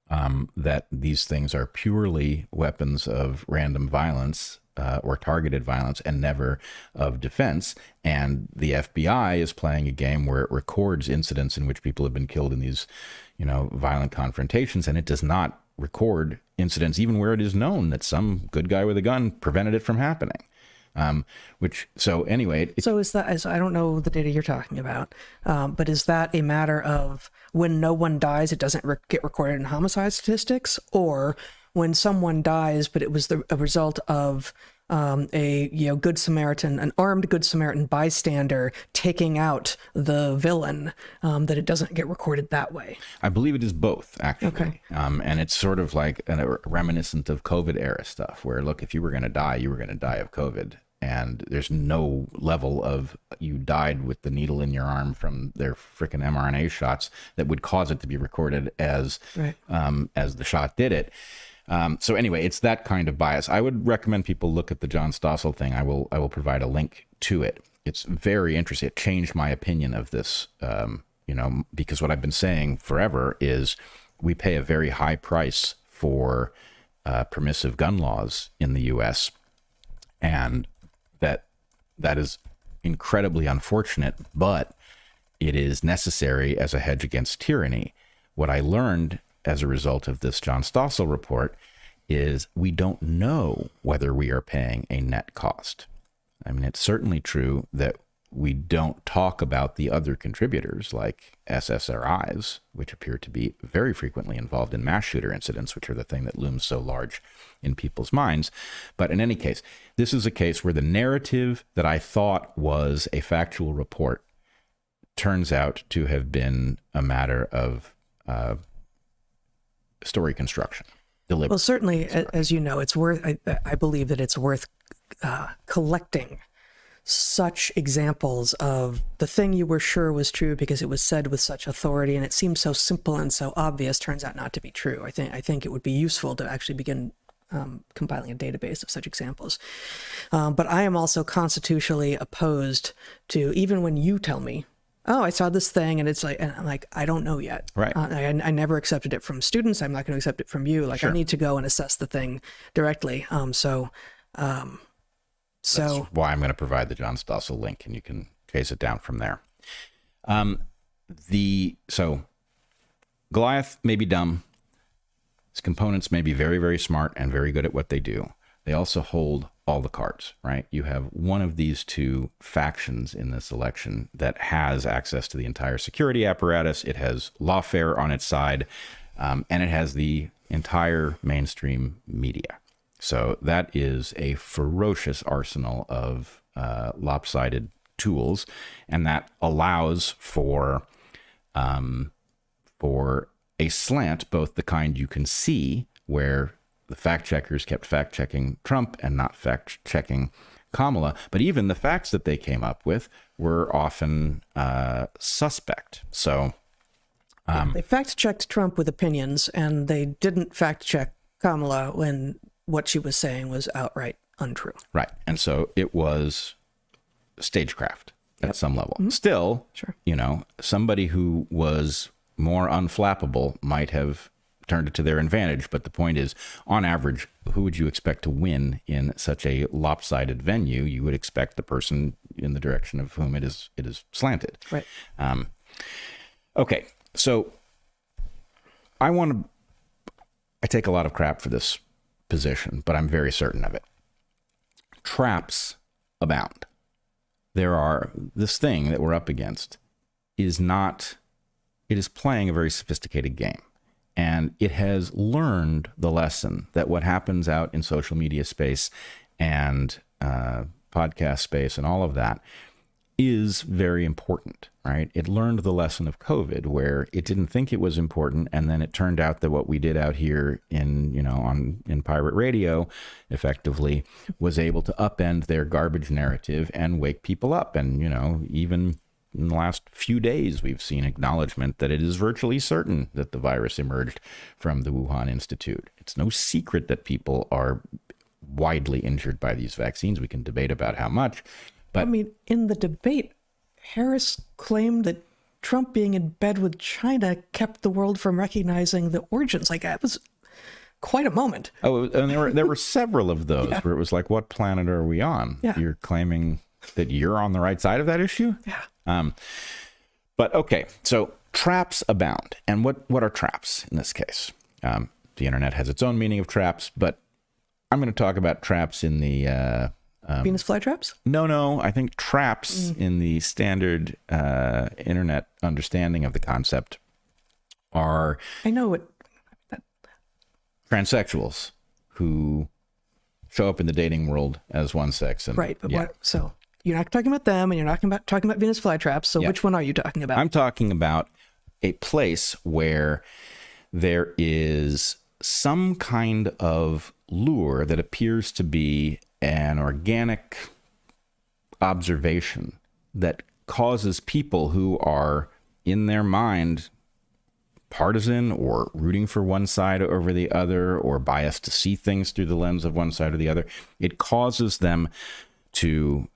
that these things are purely weapons of random violence or targeted violence and never of defense. And the FBI is playing a game where it records incidents in which people have been killed in these, violent confrontations. And it does not record incidents even where it is known that some good guy with a gun prevented it from happening. So is that, I don't know the data you're talking about, but is that a matter of when no one dies, it doesn't get recorded in homicide statistics, or when someone dies, but it was a result of good Samaritan, an armed good Samaritan bystander taking out the villain, that it doesn't get recorded that way? I believe it is both, actually.
Okay.
And it's sort of like a reminiscent of COVID era stuff where, look, if you were going to die, you were going to die of COVID. And there's no level of you died with the needle in your arm from their frickin' mRNA shots that would cause it to be recorded as the shot did it. So anyway, it's that kind of bias. I would recommend people look at the John Stossel thing. I will provide a link to it. It's very interesting. It changed my opinion of this, because what I've been saying forever is we pay a very high price for permissive gun laws in the U.S., and that is incredibly unfortunate, but it is necessary as a hedge against tyranny. What I learned as a result of this John Stossel report is we don't know whether we are paying a net cost. I mean, it's certainly true that we don't talk about the other contributors like SSRIs, which appear to be very frequently involved in mass shooter incidents, which are the thing that looms so large in people's minds. But in any case, this is a case where the narrative that I thought was a factual report turns out to have been a matter of story construction.
Well, certainly, as you know, it's worth. I believe that it's worth collecting such examples of the thing you were sure was true because it was said with such authority, and it seems so simple and so obvious, turns out not to be true. I think it would be useful to actually begin compiling a database of such examples. But I am also constitutionally opposed to, even when you tell me, oh, I saw this thing, and I'm like, I don't know yet.
Right.
I never accepted it from students. I'm not going to accept it from you. Like,
Sure.
I need to go and assess the thing directly.
That's why I'm going to provide the John Stossel link, and you can chase it down from there. So Goliath may be dumb. His components may be very, very smart and very good at what they do. They also hold all the cards, right? You have one of these two factions in this election that has access to the entire security apparatus. It has lawfare on its side, and it has the entire mainstream media. So that is a ferocious arsenal of lopsided tools, and that allows for a slant, both the kind you can see, where the fact checkers kept fact checking Trump and not fact checking Kamala, but even the facts that they came up with were often suspect. So
they fact checked Trump with opinions, and they didn't fact check Kamala when what she was saying was outright untrue.
Right. And so it was stagecraft at some level. Mm-hmm. Still,
sure,
somebody who was more unflappable might have turned it to their advantage. But the point is, on average, who would you expect to win in such a lopsided venue? You would expect the person in the direction of whom it is slanted.
Right.
Okay. So I take a lot of crap for this position, but I'm very certain of it. Traps abound. This thing that we're up against it is playing a very sophisticated game. And it has learned the lesson that what happens out in social media space and podcast space and all of that is very important, right? It learned the lesson of COVID, where it didn't think it was important, and then it turned out that what we did out here in pirate radio effectively was able to upend their garbage narrative and wake people up. And even in the last few days, we've seen acknowledgement that it is virtually certain that the virus emerged from the Wuhan Institute. It's no secret that people are widely injured by these vaccines. We can debate about how much. But,
I mean, in the debate, Harris claimed that Trump being in bed with China kept the world from recognizing the origins. Like, that was quite a moment.
Oh, and there were several of those where it was like, what planet are we on?
Yeah.
You're claiming that you're on the right side of that issue?
Yeah.
But okay, so traps abound. And what are traps in this case? The internet has its own meaning of traps, but I'm going to talk about traps in the...
Venus flytraps?
No. I think traps in the standard internet understanding of the concept are...
I know what...
transsexuals who show up in the dating world as one sex. And,
right, but what... So you're not talking about them, and you're not talking about Venus flytraps, so which one are you talking about?
I'm talking about a place where there is some kind of lure that appears to be an organic observation that causes people who are in their mind partisan or rooting for one side over the other or biased to see things through the lens of one side or the other. It causes them to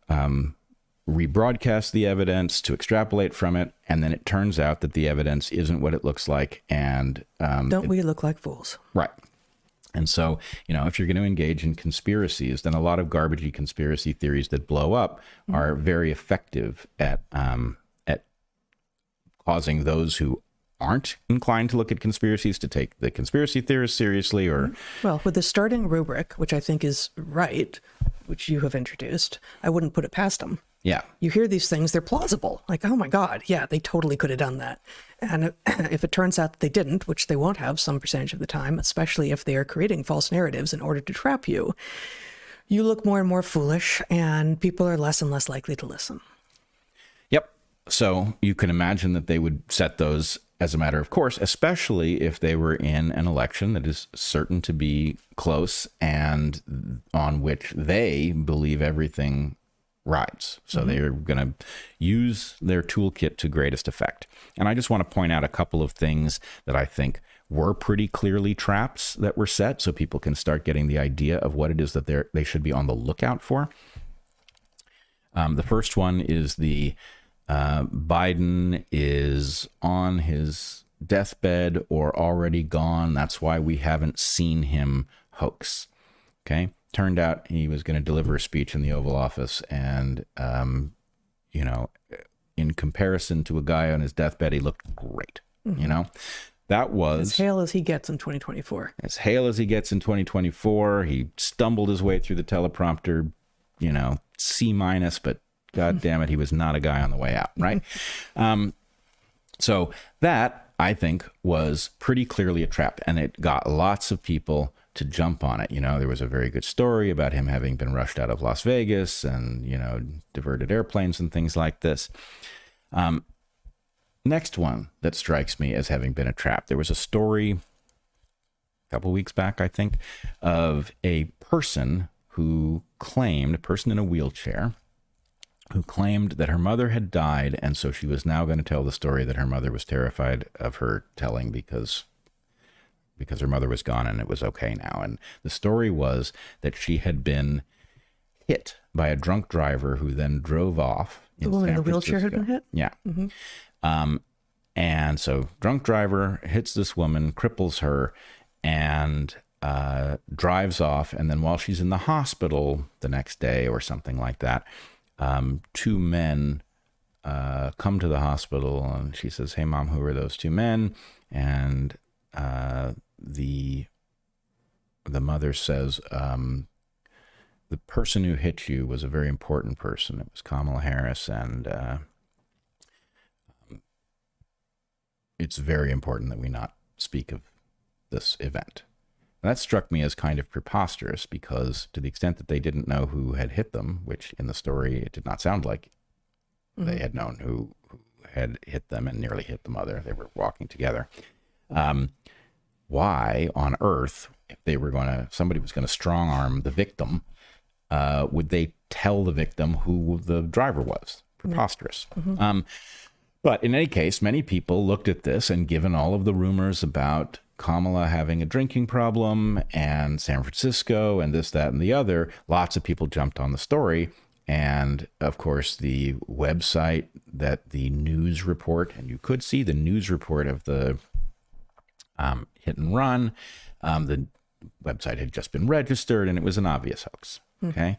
rebroadcast the evidence, to extrapolate from it, and then it turns out that the evidence isn't what it looks like. And
don't we look like fools?
Right. And so, if you're going to engage in conspiracies, then a lot of garbagey conspiracy theories that blow up are very effective at causing those who aren't inclined to look at conspiracies to take the conspiracy theorists seriously, or
Well, with the starting rubric, which I think is right, which you have introduced, I wouldn't put it past them.
yeah.
You hear these things, they're plausible. Like, oh my God, yeah, they totally could have done that. And if it turns out that they didn't, which they won't have some percentage of the time, especially if they are creating false narratives in order to trap you, you look more and more foolish, and people are less and less likely to listen.
Yep. So you can imagine that they would set those as a matter of course, especially if they were in an election that is certain to be close and on which they believe everything rides. So they're going to use their toolkit to greatest effect. And I just want to point out a couple of things that I think were pretty clearly traps that were set, so people can start getting the idea of what it is that they should be on the lookout for. The first one is the Biden is on his deathbed or already gone. That's why we haven't seen him hoax. Okay. Turned out he was going to deliver a speech in the Oval Office. And, in comparison to a guy on his deathbed, he looked great. That was
as hale as he gets in 2024.
As hale as he gets in 2024. He stumbled his way through the teleprompter, C-, but God damn it, he was not a guy on the way out, right? So that, I think, was pretty clearly a trap, and it got lots of people to jump on it. There was a very good story about him having been rushed out of Las Vegas and, diverted airplanes and things like this. Next one that strikes me as having been a trap. There was a story a couple weeks back, I think, of a person a person in a wheelchair, who claimed that her mother had died, and so she was now going to tell the story that her mother was terrified of her telling because her mother was gone and it was okay now. And the story was that she had been hit by a drunk driver who then drove off.
The woman in the wheelchair had been hit?
Yeah. And so drunk driver hits this woman, cripples her, and drives off. And then while she's in the hospital the next day or something like that, two men come to the hospital, and she says, "Hey, Mom, who are those two men?" And the mother says, "The person who hit you was a very important person. It was Kamala Harris, and it's very important that we not speak of this event." And that struck me as kind of preposterous, because to the extent that they didn't know who had hit them, which in the story it did not sound like they had known who had hit them and nearly hit the mother. They were walking together. Why on earth, if somebody was going to strong arm the victim, would they tell the victim who the driver was? Preposterous. But in any case, many people looked at this, and given all of the rumors about Kamala having a drinking problem and San Francisco and this, that, and the other, lots of people jumped on the story. And of course, the website that the news report, and you could see the news report of the hit and run, the website had just been registered, and it was an obvious hoax. Okay.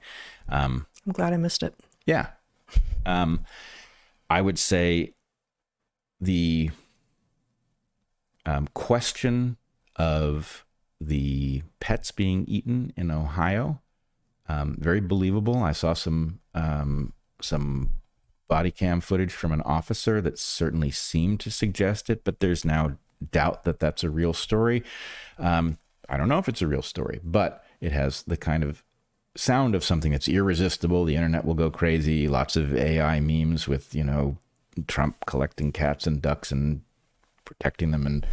I'm glad I missed it.
Yeah. I would say the question of the pets being eaten in Ohio, very believable. I saw some body cam footage from an officer that certainly seemed to suggest it, but there's now doubt that that's a real story. I don't know if it's a real story, but it has the kind of sound of something that's irresistible. The internet will go crazy. Lots of AI memes with, Trump collecting cats and ducks and protecting them, and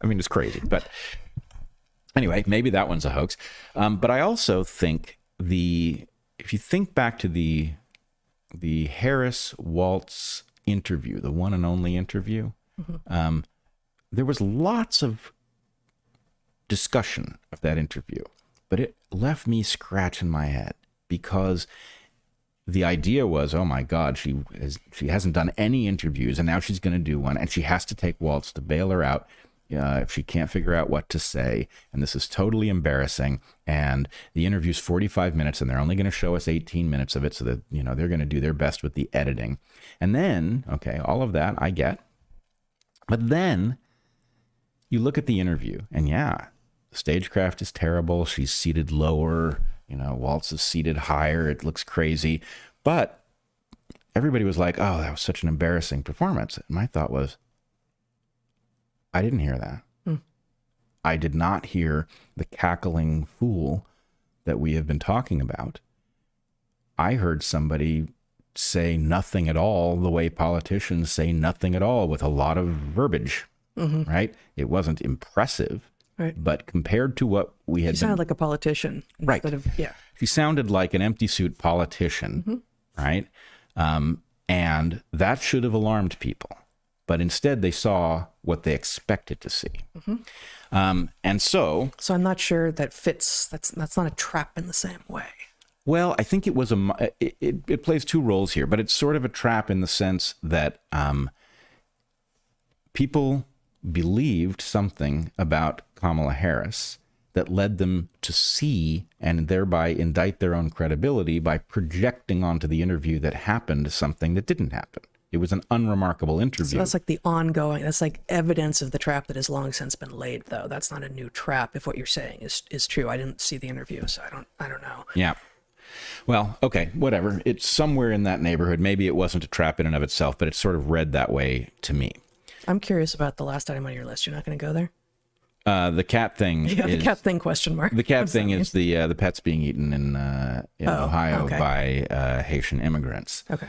it's crazy. But anyway, maybe that one's a hoax. But I also think if you think back to the Harris Waltz interview, the one and only interview, there was lots of discussion of that interview, but it left me scratching my head, because the idea was, oh my God, she hasn't done any interviews, and now she's going to do one, and she has to take Waltz to bail her out if she can't figure out what to say, and this is totally embarrassing, and the interview's 45 minutes and they're only going to show us 18 minutes of it so that, they're going to do their best with the editing. And then, okay, all of that I get. But then you look at the interview and the stagecraft is terrible. She's seated lower, Waltz is seated higher. It looks crazy. But everybody was like, oh, that was such an embarrassing performance. And my thought was, I didn't hear that. I did not hear the cackling fool that we have been talking about. I heard somebody say nothing at all the way politicians say nothing at all, with a lot of verbiage, right? It wasn't impressive, right? But compared to what we had,
she sounded like a politician,
right? She sounded like an empty suit politician, right? And that should have alarmed people. But instead, they saw what they expected to see. And so
I'm not sure that fits. That's not a trap in the same way.
Well, I think it was it plays two roles here, but it's sort of a trap in the sense that people believed something about Kamala Harris that led them to see and thereby indict their own credibility by projecting onto the interview that happened something that didn't happen. It was an unremarkable interview.
So that's like the ongoing, that's like evidence of the trap that has long since been laid, though. That's not a new trap if what you're saying is true. I didn't see the interview, so I don't know.
Yeah. Well, okay, whatever. It's somewhere in that neighborhood. Maybe it wasn't a trap in and of itself, but it's sort of read that way to me.
I'm curious about the last item on your list. You're not going to go there?
The cat thing.
Yeah, the cat thing question mark.
The cat thing is the pets being eaten in Ohio by Haitian immigrants.
Okay.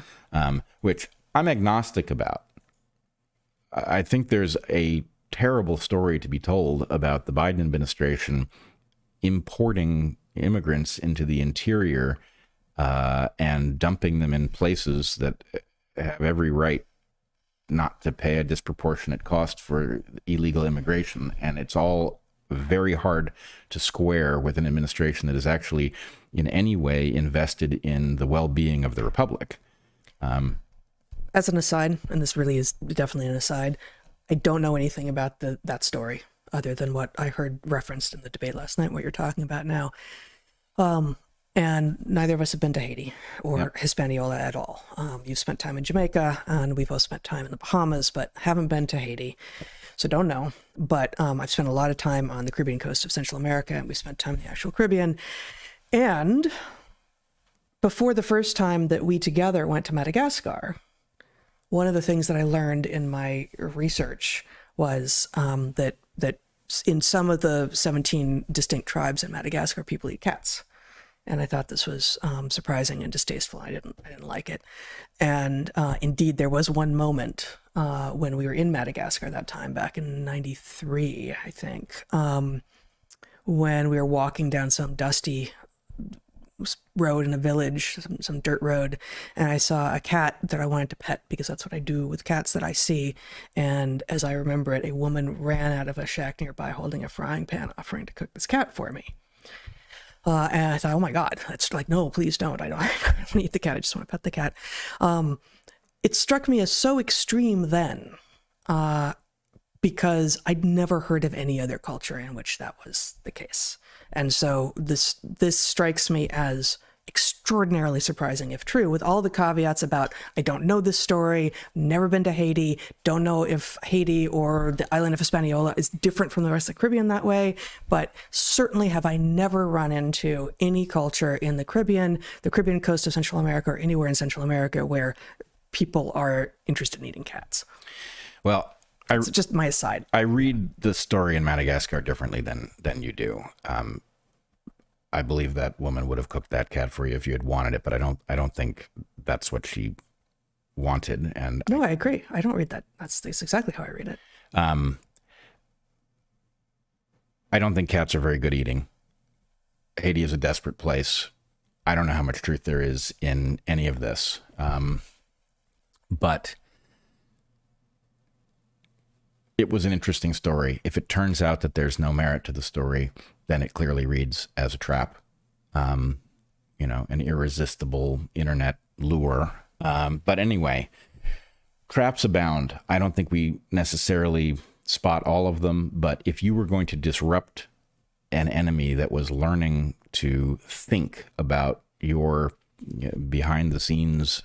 Which I'm agnostic about. I think there's a terrible story to be told about the Biden administration importing immigrants into the interior and dumping them in places that have every right not to pay a disproportionate cost for illegal immigration. And it's all very hard to square with an administration that is actually in any way invested in the well-being of the republic.
As an aside, and this really is definitely an aside, I don't know anything about that story other than what I heard referenced in the debate last night, what you're talking about now. And neither of us have been to Haiti or Hispaniola at all. You've spent time in Jamaica, and we've both spent time in the Bahamas, but haven't been to Haiti. So don't know. But I've spent a lot of time on the Caribbean coast of Central America, and we spent time in the actual Caribbean. And before the first time that we together went to Madagascar, one of the things that I learned in my research was that in some of the 17 distinct tribes in Madagascar, people eat cats. And I thought this was surprising and distasteful. I didn't like it. And indeed, there was one moment when we were in Madagascar that time, back in '93, I think, when we were walking down some dusty road in a village, some dirt road, and I saw a cat that I wanted to pet because that's what I do with cats that I see. And as I remember it, a woman ran out of a shack nearby holding a frying pan, offering to cook this cat for me. And I thought, oh my God, that's like, no, please don't. I don't want to eat the cat. I just want to pet the cat. It struck me as so extreme then, because I'd never heard of any other culture in which that was the case. And so this strikes me as extraordinarily surprising if true, with all the caveats about I don't know this story, never been to Haiti, don't know if Haiti or the island of Hispaniola is different from the rest of the Caribbean that way, but certainly have I never run into any culture in the Caribbean coast of Central America, or anywhere in Central America where people are interested in eating cats.
Well,
it's just my aside.
I read the story in Madagascar differently than you do. I believe that woman would have cooked that cat for you if you had wanted it, but I don't think that's what she wanted. And
no, I agree. I don't read that. That's exactly how I read it.
I don't think cats are very good eating. Haiti is a desperate place. I don't know how much truth there is in any of this. But it was an interesting story. If it turns out that there's no merit to the story, then it clearly reads as a trap, an irresistible internet lure. But anyway, traps abound. I don't think we necessarily spot all of them, but if you were going to disrupt an enemy that was learning to think about your behind the scenes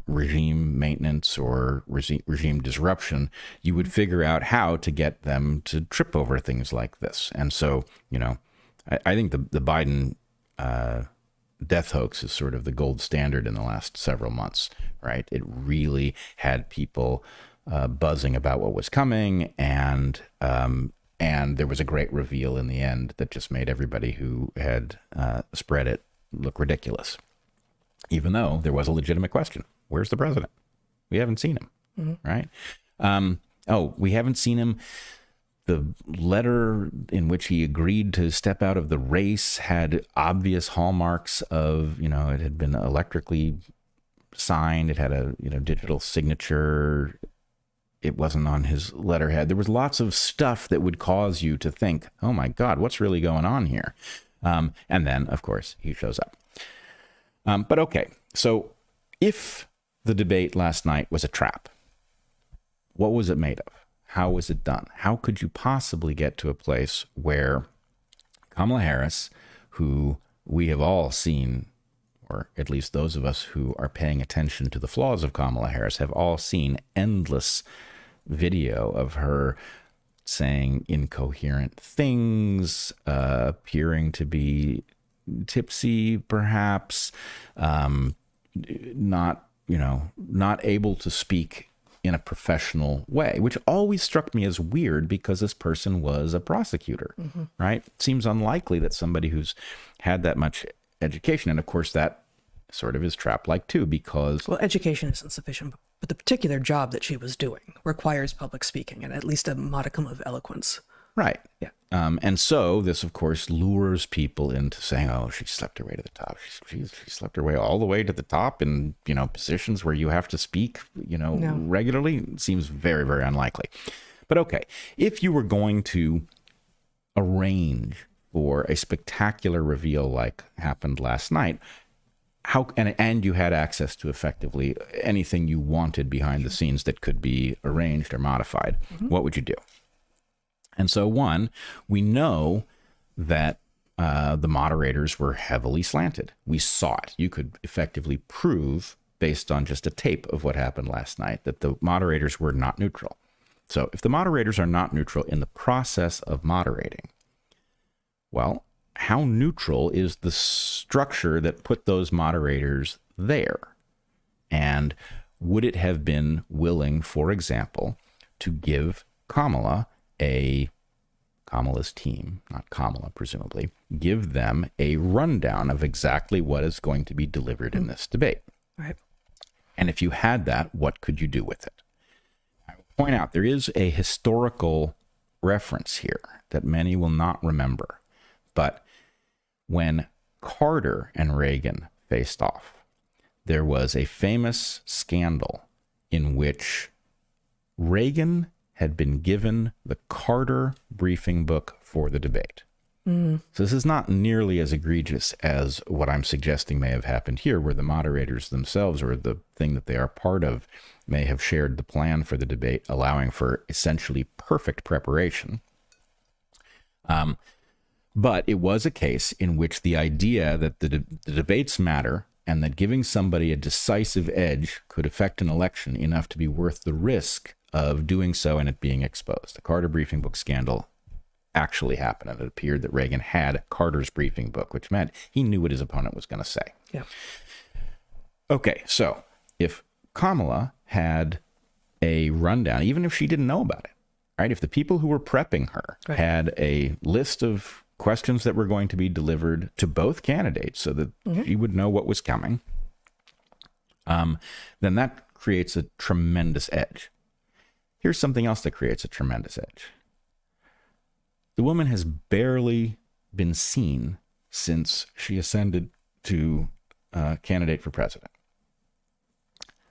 regime maintenance or regime disruption, you would figure out how to get them to trip over things like this. And so, I think the Biden death hoax is sort of the gold standard in the last several months, right? It really had people buzzing about what was coming, and there was a great reveal in the end that just made everybody who had spread it look ridiculous. Even though there was a legitimate question. Where's the president? We haven't seen him, right? We haven't seen him. The letter in which he agreed to step out of the race had obvious hallmarks of, it had been electrically signed. It had a, digital signature. It wasn't on his letterhead. There was lots of stuff that would cause you to think, oh my God, what's really going on here? And then, of course, he shows up. But okay, so if the debate last night was a trap, what was it made of? How was it done? How could you possibly get to a place where Kamala Harris, who we have all seen, or at least those of us who are paying attention to the flaws of Kamala Harris, have all seen endless video of her saying incoherent things, appearing to be tipsy, perhaps, not able to speak in a professional way, which always struck me as weird because this person was a prosecutor, right? It seems unlikely that somebody who's had that much education, and of course that sort of is trap-like too, because...
Well, education is insufficient, but the particular job that she was doing requires public speaking and at least a modicum of eloquence.
Right.
Yeah.
And so this, of course, lures people into saying, oh, she slept her way to the top. She slept her way all the way to the top in, positions where you have to speak, regularly. It seems very, very unlikely. But okay, if you were going to arrange for a spectacular reveal like happened last night, and you had access to effectively anything you wanted behind the scenes that could be arranged or modified, what would you do? And so, one, we know that the moderators were heavily slanted. We saw it. You could effectively prove, based on just a tape of what happened last night, that the moderators were not neutral. So if the moderators are not neutral in the process of moderating, well, how neutral is the structure that put those moderators there? And would it have been willing, for example, to give Kamala's team, not Kamala, presumably, give them a rundown of exactly what is going to be delivered in this debate.
Right.
And if you had that, what could you do with it? I will point out there is a historical reference here that many will not remember. But when Carter and Reagan faced off, there was a famous scandal in which Reagan had been given the Carter briefing book for the debate. So this is not nearly as egregious as what I'm suggesting may have happened here, where the moderators themselves, or the thing that they are part of, may have shared the plan for the debate, allowing for essentially perfect preparation. But it was a case in which the idea that the debates matter and that giving somebody a decisive edge could affect an election enough to be worth the risk of doing so and it being exposed. The Carter briefing book scandal actually happened, and it appeared that Reagan had Carter's briefing book, which meant he knew what his opponent was going to say.
Yeah.
Okay, so if Kamala had a rundown, even if she didn't know about it, right? If the people who were prepping her had a list of questions that were going to be delivered to both candidates so that she would know what was coming, then that creates a tremendous edge. Here's something else that creates a tremendous edge. The woman has barely been seen since she ascended to candidate for president.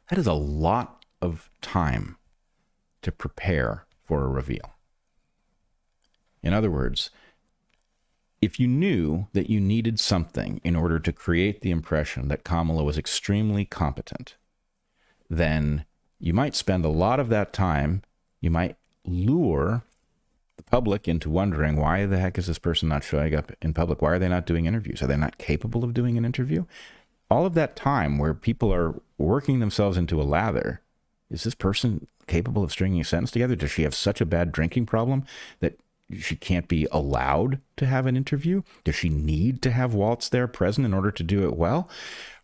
That is a lot of time to prepare for a reveal. In other words, if you knew that you needed something in order to create the impression that Kamala was extremely competent, then you might spend a lot of that time, you might lure the public into wondering, why the heck is this person not showing up in public? Why are they not doing interviews? Are they not capable of doing an interview? All of that time where people are working themselves into a lather, is this person capable of stringing a sentence together? Does she have such a bad drinking problem that she can't be allowed to have an interview? Does she need to have Waltz there present in order to do it well?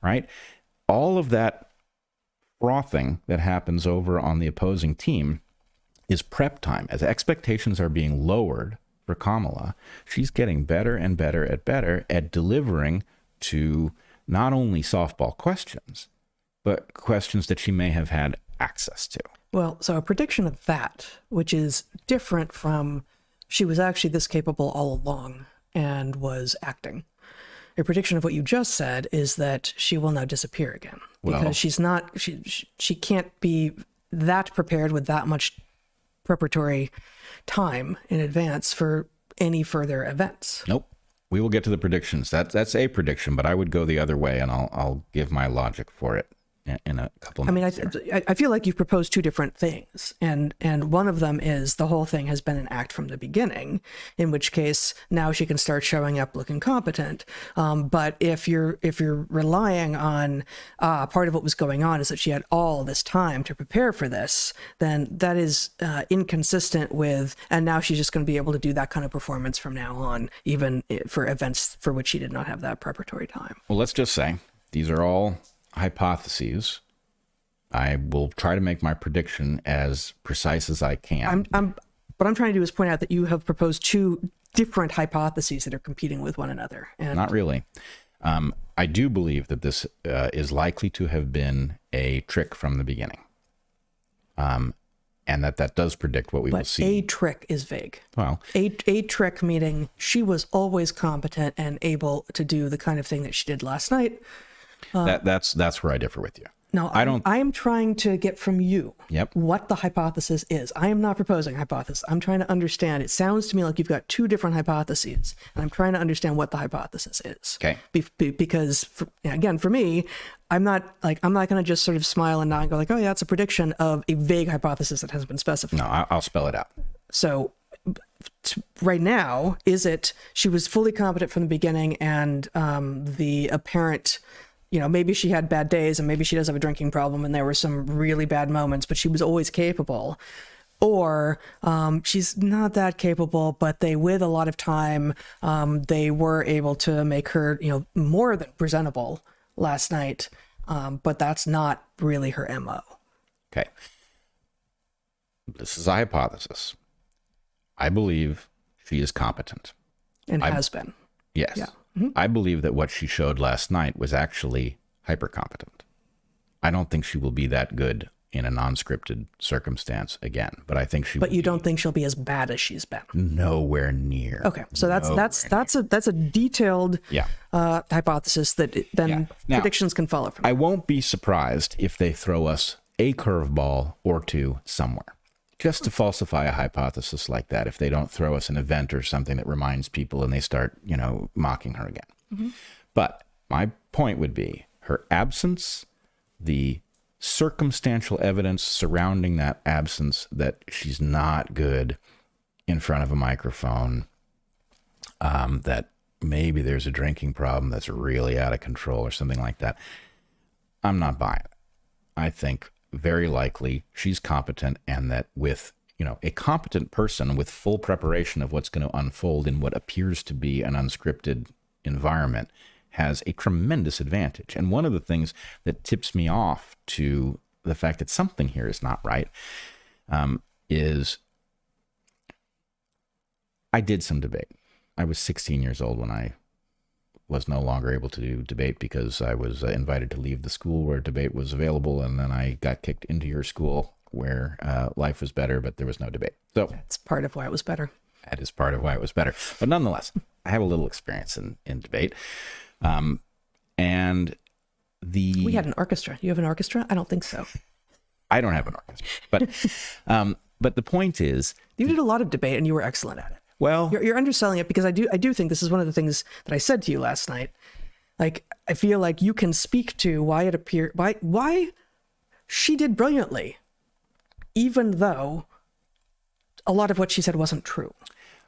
Right? All of that frothing that happens over on the opposing team is prep time. As expectations are being lowered for Kamala, she's getting better and better at delivering to not only softball questions, but questions that she may have had access to.
Well, so a prediction of that, which is different from she was actually this capable all along and was acting. A prediction of what you just said is that she will now disappear again because she's not, she can't be that prepared with that much preparatory time in advance for any further events.
Nope. We will get to the predictions. That's a prediction, but I would go the other way, and I'll give my logic for it in a couple of minutes.
I feel like you've proposed two different things, and one of them is the whole thing has been an act from the beginning, in which case now she can start showing up looking competent. But if you're relying on part of what was going on is that she had all this time to prepare for this, then that is inconsistent with, and now she's just going to be able to do that kind of performance from now on, even for events for which she did not have that preparatory time.
Well, let's just say these are all hypotheses. I will try to make my prediction as precise as I can.
What I'm trying to do is point out that you have proposed two different hypotheses that are competing with one another. And
not really. I do believe that this is likely to have been a trick from the beginning. And that does predict what we will see.
A trick is vague.
Well,
a trick meaning she was always competent and able to do the kind of thing that she did last night.
That's where I differ with you.
No, I'm trying to get from you what the hypothesis is. I am not proposing a hypothesis. I'm trying to understand. It sounds to me like you've got two different hypotheses, and I'm trying to understand what the hypothesis is.
Okay.
Because for me, I'm not going to just sort of smile and nod and go like, oh yeah, it's a prediction of a vague hypothesis that hasn't been specified.
No, I'll spell it out.
So right now, is it she was fully competent from the beginning, and the apparent, maybe she had bad days and maybe she does have a drinking problem and there were some really bad moments, but she was always capable? Or she's not that capable, but with a lot of time, they were able to make her, more than presentable last night, but that's not really her MO.
Okay. This is a hypothesis. I believe she is competent.
And has been.
Yes.
Yeah. Mm-hmm.
I believe that what she showed last night was actually hyper competent. I don't think she will be that good in a non-scripted circumstance again, but I think she.
But you don't think she'll be as bad as she's been?
Nowhere near.
Okay, so that's a detailed hypothesis that then predictions can follow from.
I won't be surprised if they throw us a curveball or two somewhere, just to falsify a hypothesis like that. If they don't throw us an event or something that reminds people and they start, mocking her again. Mm-hmm. But my point would be her absence, the circumstantial evidence surrounding that absence, that she's not good in front of a microphone, that maybe there's a drinking problem that's really out of control or something like that. I'm not buying it. I think very likely she's competent, and that with, a competent person with full preparation of what's going to unfold in what appears to be an unscripted environment has a tremendous advantage. And one of the things that tips me off to the fact that something here is not right is I did some debate. I was 16 years old when I was no longer able to do debate because I was invited to leave the school where debate was available, and then I got kicked into your school where life was better, but there was no debate. So
that's part of why it was better.
That is part of why it was better. But nonetheless, I have a little experience in debate. And we had
an orchestra. You have an orchestra? I don't think so.
I don't have an orchestra, but the point is,
you did a lot of debate and you were excellent at it.
Well,
you're underselling it, because I do think this is one of the things that I said to you last night. Like, I feel like you can speak to why it appeared, why she did brilliantly, even though a lot of what she said wasn't true.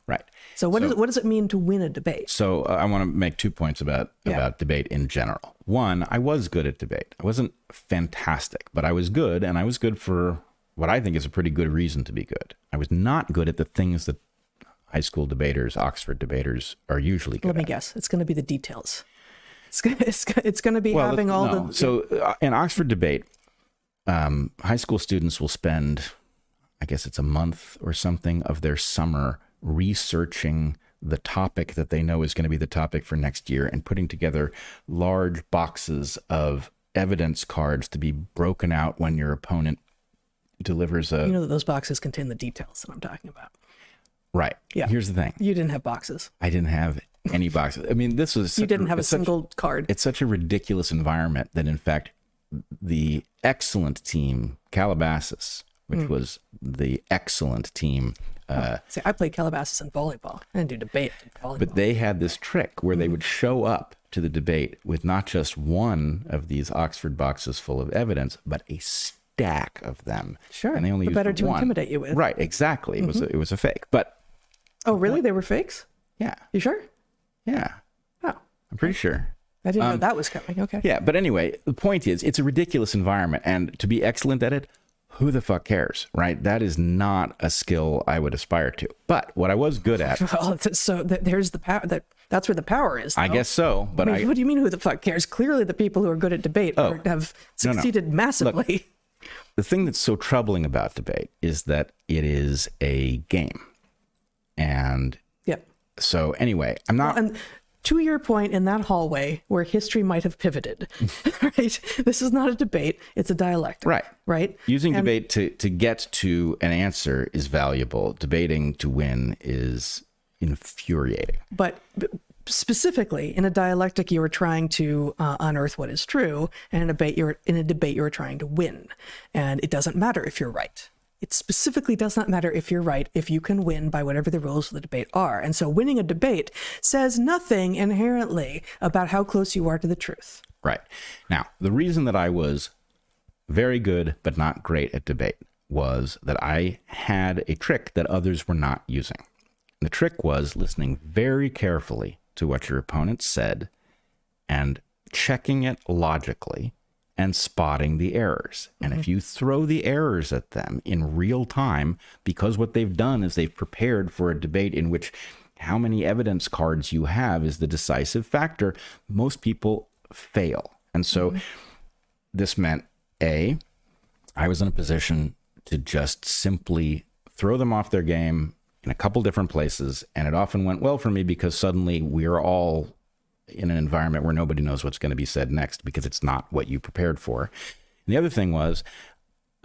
Right.
So what does it mean to win a debate?
So I want to make 2 points about debate in general. One, I was good at debate. I wasn't fantastic, but I was good, and I was good for what I think is a pretty good reason to be good. I was not good at the things that high school debaters, Oxford debaters are usually good at.
Let me guess. It's going to be the details. It's going to be having all the...
So in Oxford debate, high school students will spend, I guess it's a month or something of their summer researching the topic that they know is going to be the topic for next year and putting together large boxes of evidence cards to be broken out when your opponent delivers a...
You know that those boxes contain the details that I'm talking about.
Right.
Yeah.
Here's the thing.
You didn't have boxes.
I didn't have any boxes. I mean, this was...
You didn't have a single card.
It's such a ridiculous environment that, in fact, the excellent team, Calabasas, which was the excellent team...
See, I played Calabasas in volleyball. I didn't do debate in volleyball.
But they had this trick where they would show up to the debate with not just one of these Oxford boxes full of evidence, but a stack of them.
Sure.
And they only used
better to
one.
intimidate you with.
Right, exactly. It was a fake. But
oh, really? They were fakes?
yeah.
You sure?
Yeah.
Oh,
I'm pretty sure.
I didn't know that was coming. Okay.
Yeah, but anyway, the point is, it's a ridiculous environment, and to be excellent at it, who the fuck cares, right? That is not a skill I would aspire to. But what I was good at...
Well, so there's the power. That's where the power is, though.
I guess so, but
I mean, what do you mean who the fuck cares? Clearly the people who are good at debate have succeeded massively.
Look, the thing that's so troubling about debate is that it is a game. And
Yep.
so anyway, I'm not...
And to your point, in that hallway where history might have pivoted, right? This is not a debate. It's a dialectic.
Right.
Right?
Using debate to get to an answer is valuable. Debating to win is infuriating.
But specifically, in a dialectic, you are trying to unearth what is true, and in a debate, you're trying to win. And it doesn't matter if you're right. It specifically does not matter if you're right, if you can win by whatever the rules of the debate are. And so winning a debate says nothing inherently about how close you are to the truth.
Right. Now, the reason that I was very good but not great at debate was that I had a trick that others were not using. The trick was listening very carefully to what your opponent said and checking it logically and spotting the errors. And if you throw the errors at them in real time, because what they've done is they've prepared for a debate in which how many evidence cards you have is the decisive factor, most people fail. And so this meant, A, I was in a position to just simply throw them off their game in a couple different places. And it often went well for me because suddenly we're all in an environment where nobody knows what's going to be said next because it's not what you prepared for. And the other thing was,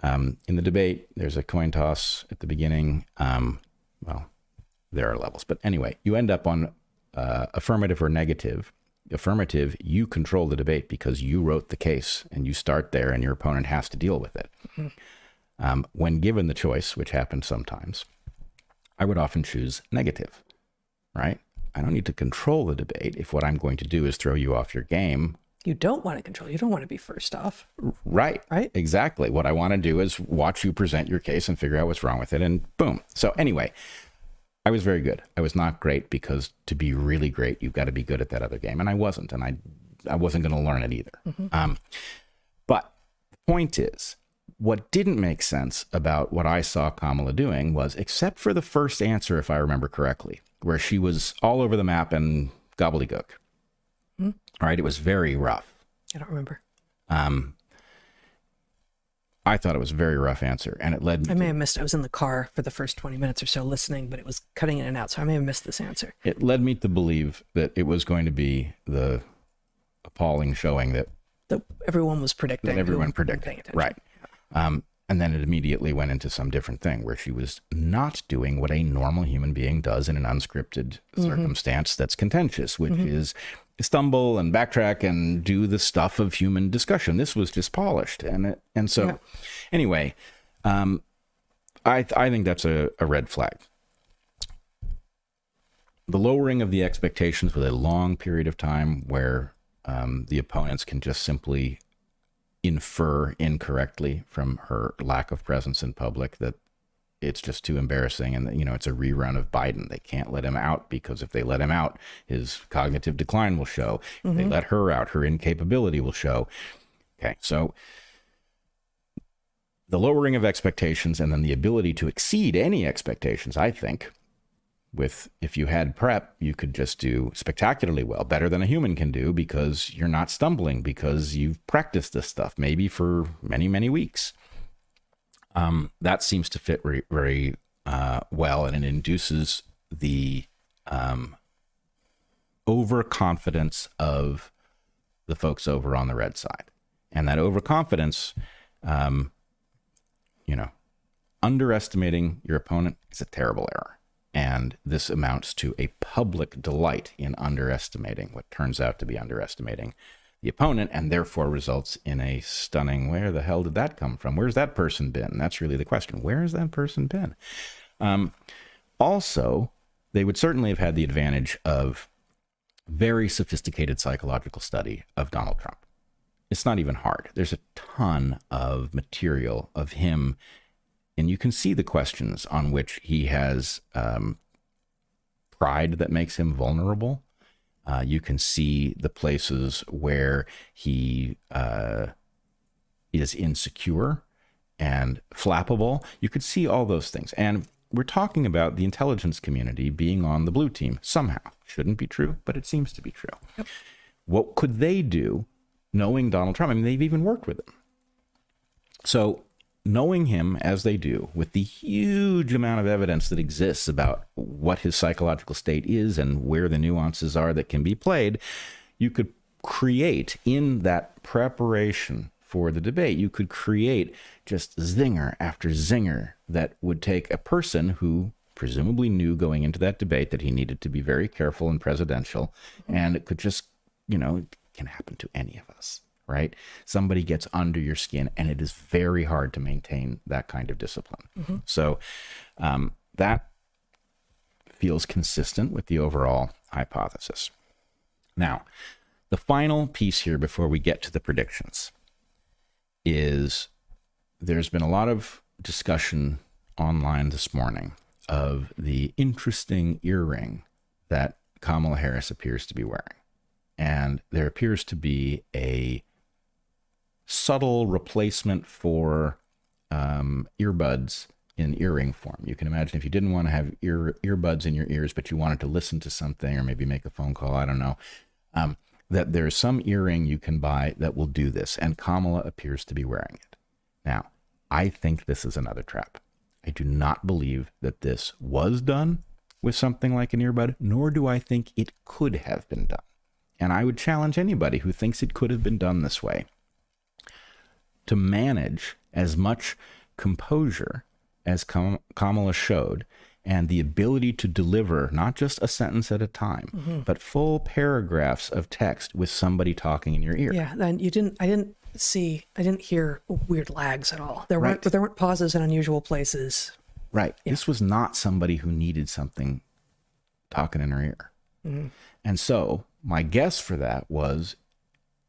in the debate, there's a coin toss at the beginning. Well, there are levels, but anyway, you end up on affirmative or negative. Affirmative, you control the debate because you wrote the case and you start there and your opponent has to deal with it. When given the choice, which happens sometimes, I would often choose negative, right? I don't need to control the debate if what I'm going to do is throw you off your game.
You don't want to control. You don't want to be first off.
Right.
Right.
Exactly. What I want to do is watch you present your case and figure out what's wrong with it. And boom. So anyway, I was very good. I was not great because to be really great, you've got to be good at that other game. And I wasn't. And I wasn't going to learn it either. But the point is, what didn't make sense about what I saw Kamala doing was, except for the first answer, if I remember correctly, where she was all over the map and gobbledygook. All right, it was very rough.
I don't remember.
I thought it was a very rough answer, and it led me
I may have missed. I was in the car for the first 20 minutes or so listening, but it was cutting in and out, so I may have missed this answer.
It led me to believe that it was going to be the appalling showing that
everyone was predicting.
that everyone
paying
predicted.
attention.
Right. And then it immediately went into some different thing where she was not doing what a normal human being does in an unscripted circumstance that's contentious, which is stumble and backtrack and do the stuff of human discussion. This was just polished. And so anyway, I think that's a red flag. The lowering of the expectations with a long period of time where the opponents can just simply infer incorrectly from her lack of presence in public that it's just too embarrassing. And, it's a rerun of Biden. They can't let him out because if they let him out, his cognitive decline will show. If they let her out, her incapability will show. Okay, so the lowering of expectations and then the ability to exceed any expectations, I think, if you had prep, you could just do spectacularly well, better than a human can do because you're not stumbling, because you've practiced this stuff maybe for many, many weeks. That seems to fit very well, and it induces the overconfidence of the folks over on the red side. And that overconfidence, underestimating your opponent is a terrible error. And this amounts to a public delight in underestimating what turns out to be underestimating the opponent, and therefore results in a stunning, where the hell did that come from? Where's that person been? That's really the question. Where has that person been? Also, they would certainly have had the advantage of very sophisticated psychological study of Donald Trump. It's not even hard. There's a ton of material of him, and you can see the questions on which he has pride that makes him vulnerable. You can see the places where he is insecure and flappable. You could see all those things. And we're talking about the intelligence community being on the blue team somehow. Shouldn't be true, but it seems to be true. Yep. What could they do knowing Donald Trump? I mean, they've even worked with him. So knowing him as they do, with the huge amount of evidence that exists about what his psychological state is and where the nuances are that can be played, you could create in that preparation for the debate, you could create just zinger after zinger that would take a person who presumably knew going into that debate that he needed to be very careful and presidential, and it could just, it can happen to any of us. Right? Somebody gets under your skin, and it is very hard to maintain that kind of discipline. Mm-hmm. So that feels consistent with the overall hypothesis. Now, the final piece here before we get to the predictions is there's been a lot of discussion online this morning of the interesting earring that Kamala Harris appears to be wearing. And there appears to be a subtle replacement for earbuds in earring form. You can imagine if you didn't want to have earbuds in your ears, but you wanted to listen to something or maybe make a phone call, I don't know, that there's some earring you can buy that will do this. And Kamala appears to be wearing it. Now, I think this is another trap. I do not believe that this was done with something like an earbud, nor do I think it could have been done. And I would challenge anybody who thinks it could have been done this way to manage as much composure as Kamala showed, and the ability to deliver not just a sentence at a time, but full paragraphs of text with somebody talking in your ear.
Yeah, and I didn't hear weird lags at all. There weren't pauses in unusual places.
Right. Yeah. This was not somebody who needed something talking in her ear. Mm-hmm. And so my guess for that was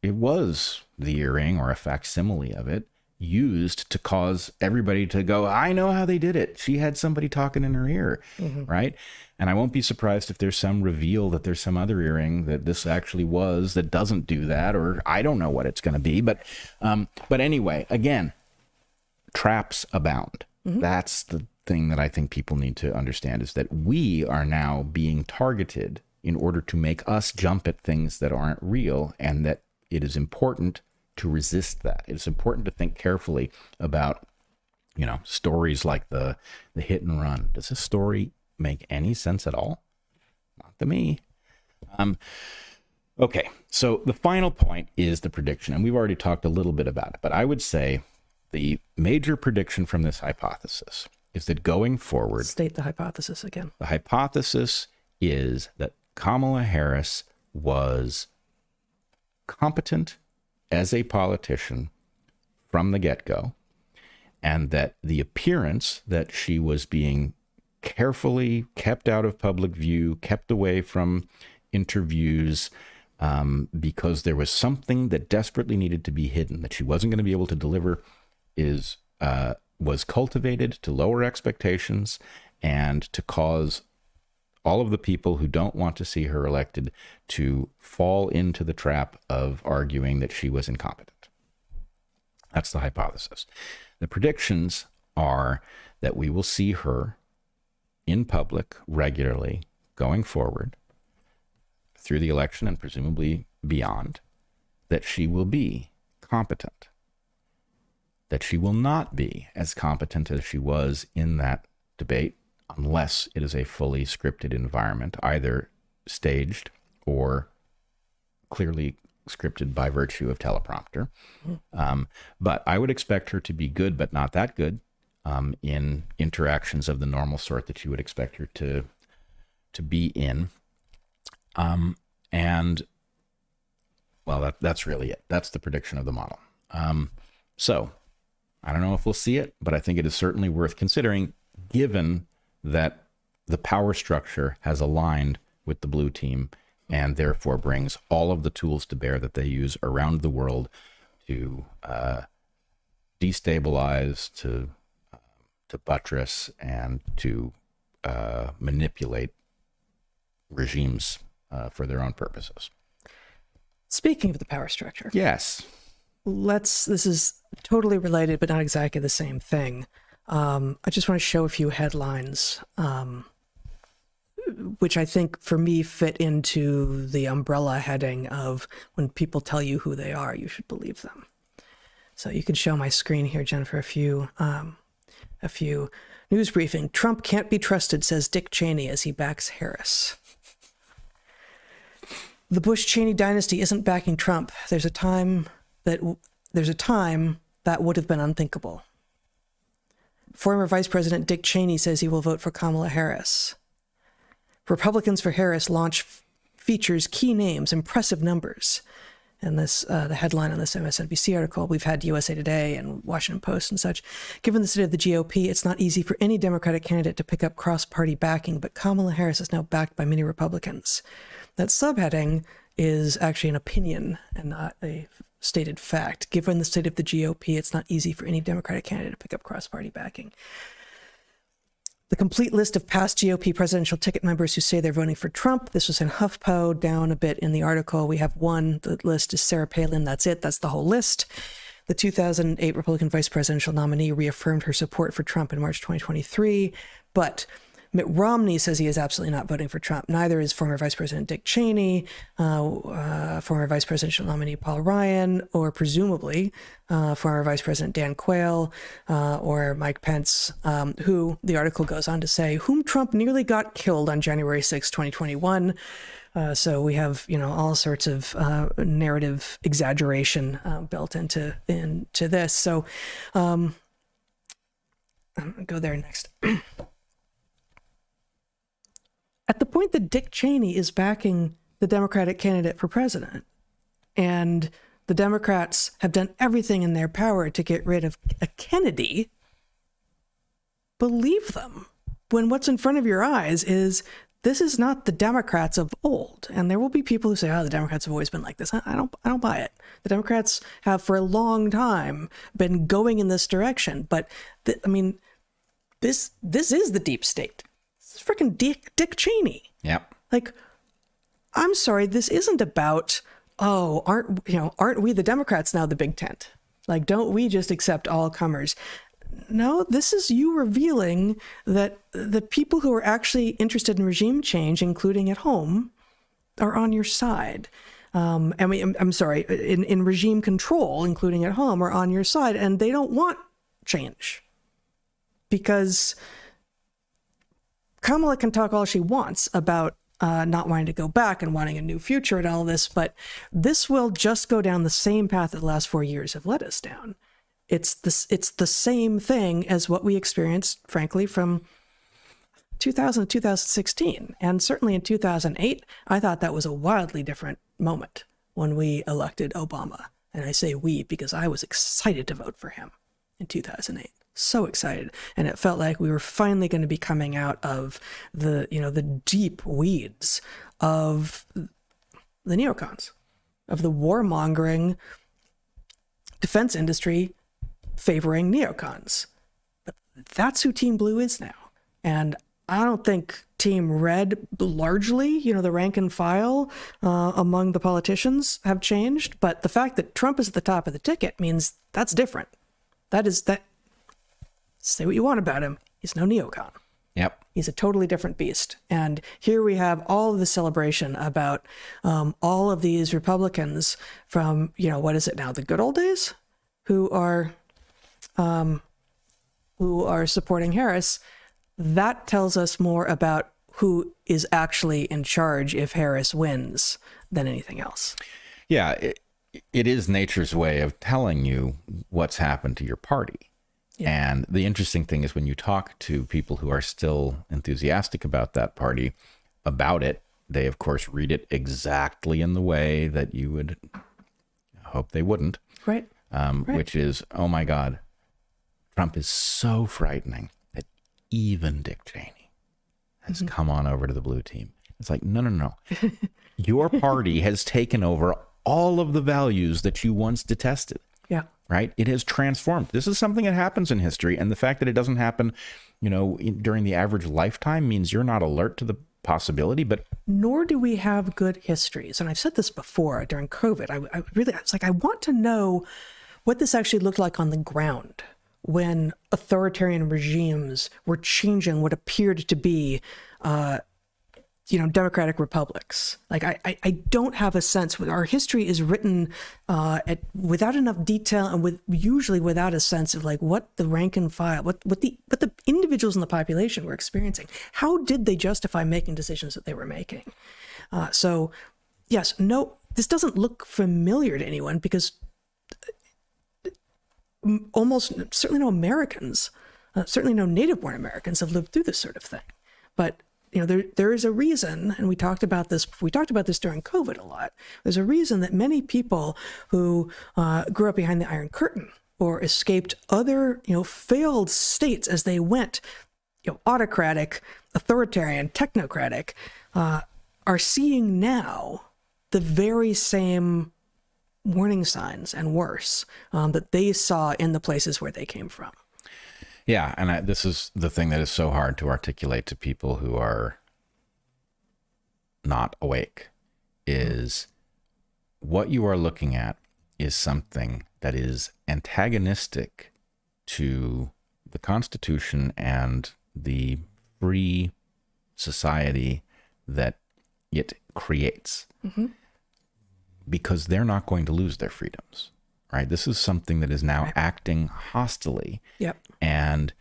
it was the earring or a facsimile of it used to cause everybody to go, I know how they did it. She had somebody talking in her ear, right? And I won't be surprised if there's some reveal that there's some other earring that this actually was that doesn't do that, or I don't know what it's going to be. But anyway, again, traps abound. That's the thing that I think people need to understand, is that we are now being targeted in order to make us jump at things that aren't real, and that it is important to resist that. It's important to think carefully about, stories like the hit and run. Does this story make any sense at all? Not to me. Okay, so the final point is the prediction, and we've already talked a little bit about it, but I would say the major prediction from this hypothesis is that going forward...
State the hypothesis again.
The hypothesis is that Kamala Harris was competent as a politician from the get-go, and that the appearance that she was being carefully kept out of public view, kept away from interviews, because there was something that desperately needed to be hidden, that she wasn't going to be able to deliver, is was cultivated to lower expectations and to cause all of the people who don't want to see her elected to fall into the trap of arguing that she was incompetent. That's the hypothesis. The predictions are that we will see her in public regularly going forward through the election and presumably beyond, that she will be competent, that she will not be as competent as she was in that debate unless it is a fully scripted environment, either staged or clearly scripted by virtue of teleprompter. But I would expect her to be good, but not that good, in interactions of the normal sort that you would expect her to be in. And well, that's really it. That's the prediction of the model. So I don't know if we'll see it, but I think it is certainly worth considering, given that the power structure has aligned with the blue team and therefore brings all of the tools to bear that they use around the world to destabilize, to buttress, and to manipulate regimes for their own purposes.
Speaking of the power structure.
Yes.
This is totally related, but not exactly the same thing. I just want to show a few headlines, which I think for me fit into the umbrella heading of when people tell you who they are, you should believe them. So you can show my screen here, Jennifer, a few news briefing. Trump can't be trusted, says Dick Cheney as he backs Harris. The Bush-Cheney dynasty isn't backing Trump. There's a time that would have been unthinkable. Former Vice President Dick Cheney says he will vote for Kamala Harris. Republicans for Harris launch features key names, impressive numbers. And this, the headline on this MSNBC article, we've had USA Today and Washington Post and such. Given the state of the GOP, it's not easy for any Democratic candidate to pick up cross-party backing, but Kamala Harris is now backed by many Republicans. That subheading is actually an opinion and not a stated fact. Given the state of the GOP, it's not easy for any Democratic candidate to pick up cross-party backing. The complete list of past GOP presidential ticket members who say they're voting for Trump. This was in HuffPo, down a bit in the article. We have one. The list is Sarah Palin. That's it. That's the whole list. The 2008 Republican vice presidential nominee reaffirmed her support for Trump in March 2023, but Mitt Romney says he is absolutely not voting for Trump. Neither is former Vice President Dick Cheney, former Vice Presidential nominee Paul Ryan, or presumably former Vice President Dan Quayle, or Mike Pence, who the article goes on to say, whom Trump nearly got killed on January 6, 2021. So we have, all sorts of narrative exaggeration built into this. So I'm gonna go there next. At the point that Dick Cheney is backing the Democratic candidate for president, and the Democrats have done everything in their power to get rid of a Kennedy, believe them. When what's in front of your eyes is, this is not the Democrats of old. And there will be people who say, the Democrats have always been like this. I don't buy it. The Democrats have for a long time been going in this direction. But this is the deep state. It's freaking Dick Cheney.
Yep.
Like, I'm sorry, this isn't about, aren't we the Democrats now the big tent? Like, don't we just accept all comers? No, this is you revealing that the people who are actually interested in regime change, including at home, are on your side. I'm sorry, in regime control, including at home, are on your side, and they don't want change. Because Kamala can talk all she wants about not wanting to go back and wanting a new future and all this, but this will just go down the same path that the last 4 years have led us down. It's the same thing as what we experienced, frankly, from 2000 to 2016. And certainly in 2008, I thought that was a wildly different moment when we elected Obama. And I say we because I was excited to vote for him in 2008. So excited. And it felt like we were finally going to be coming out of the deep weeds of the neocons, of the warmongering defense industry favoring neocons. That's who Team Blue is now. And I don't think Team Red, largely, the rank and file among the politicians have changed. But the fact that Trump is at the top of the ticket means that's different. That. Say what you want about him. He's no neocon.
Yep.
He's a totally different beast. And here we have all of the celebration about all of these Republicans from, what is it now, the good old days, who are supporting Harris. That tells us more about who is actually in charge if Harris wins than anything else.
Yeah, it is nature's way of telling you what's happened to your party. Yeah. And the interesting thing is when you talk to people who are still enthusiastic about that party, about it, they, of course, read it exactly in the way that you would hope they wouldn't.
Right.
Which is, oh, my God, Trump is so frightening that even Dick Cheney has come on over to the blue team. It's like, no. Your party has taken over all of the values that you once detested.
Yeah.
Right? It has transformed. This is something that happens in history. And the fact that it doesn't happen, during the average lifetime means you're not alert to the possibility, but
nor do we have good histories. And I've said this before during COVID. I was like, I want to know what this actually looked like on the ground when authoritarian regimes were changing what appeared to be, democratic republics. Like I don't have a sense. Our history is written without enough detail and usually without a sense of like what the rank and file, what the individuals in the population were experiencing. How did they justify making decisions that they were making? So yes, no, this doesn't look familiar to anyone because almost certainly no Americans, certainly no native-born Americans have lived through this sort of thing. But there is a reason, and we talked about this during COVID a lot. There's a reason that many people who grew up behind the Iron Curtain or escaped other, failed states as they went, autocratic, authoritarian, technocratic, are seeing now the very same warning signs and worse that they saw in the places where they came from.
Yeah, and this is the thing that is so hard to articulate to people who are not awake, is what you are looking at is something that is antagonistic to the Constitution and the free society that it creates. Mm-hmm. Because they're not going to lose their freedoms. Right? This is something that is now acting hostilely.
Yep.
And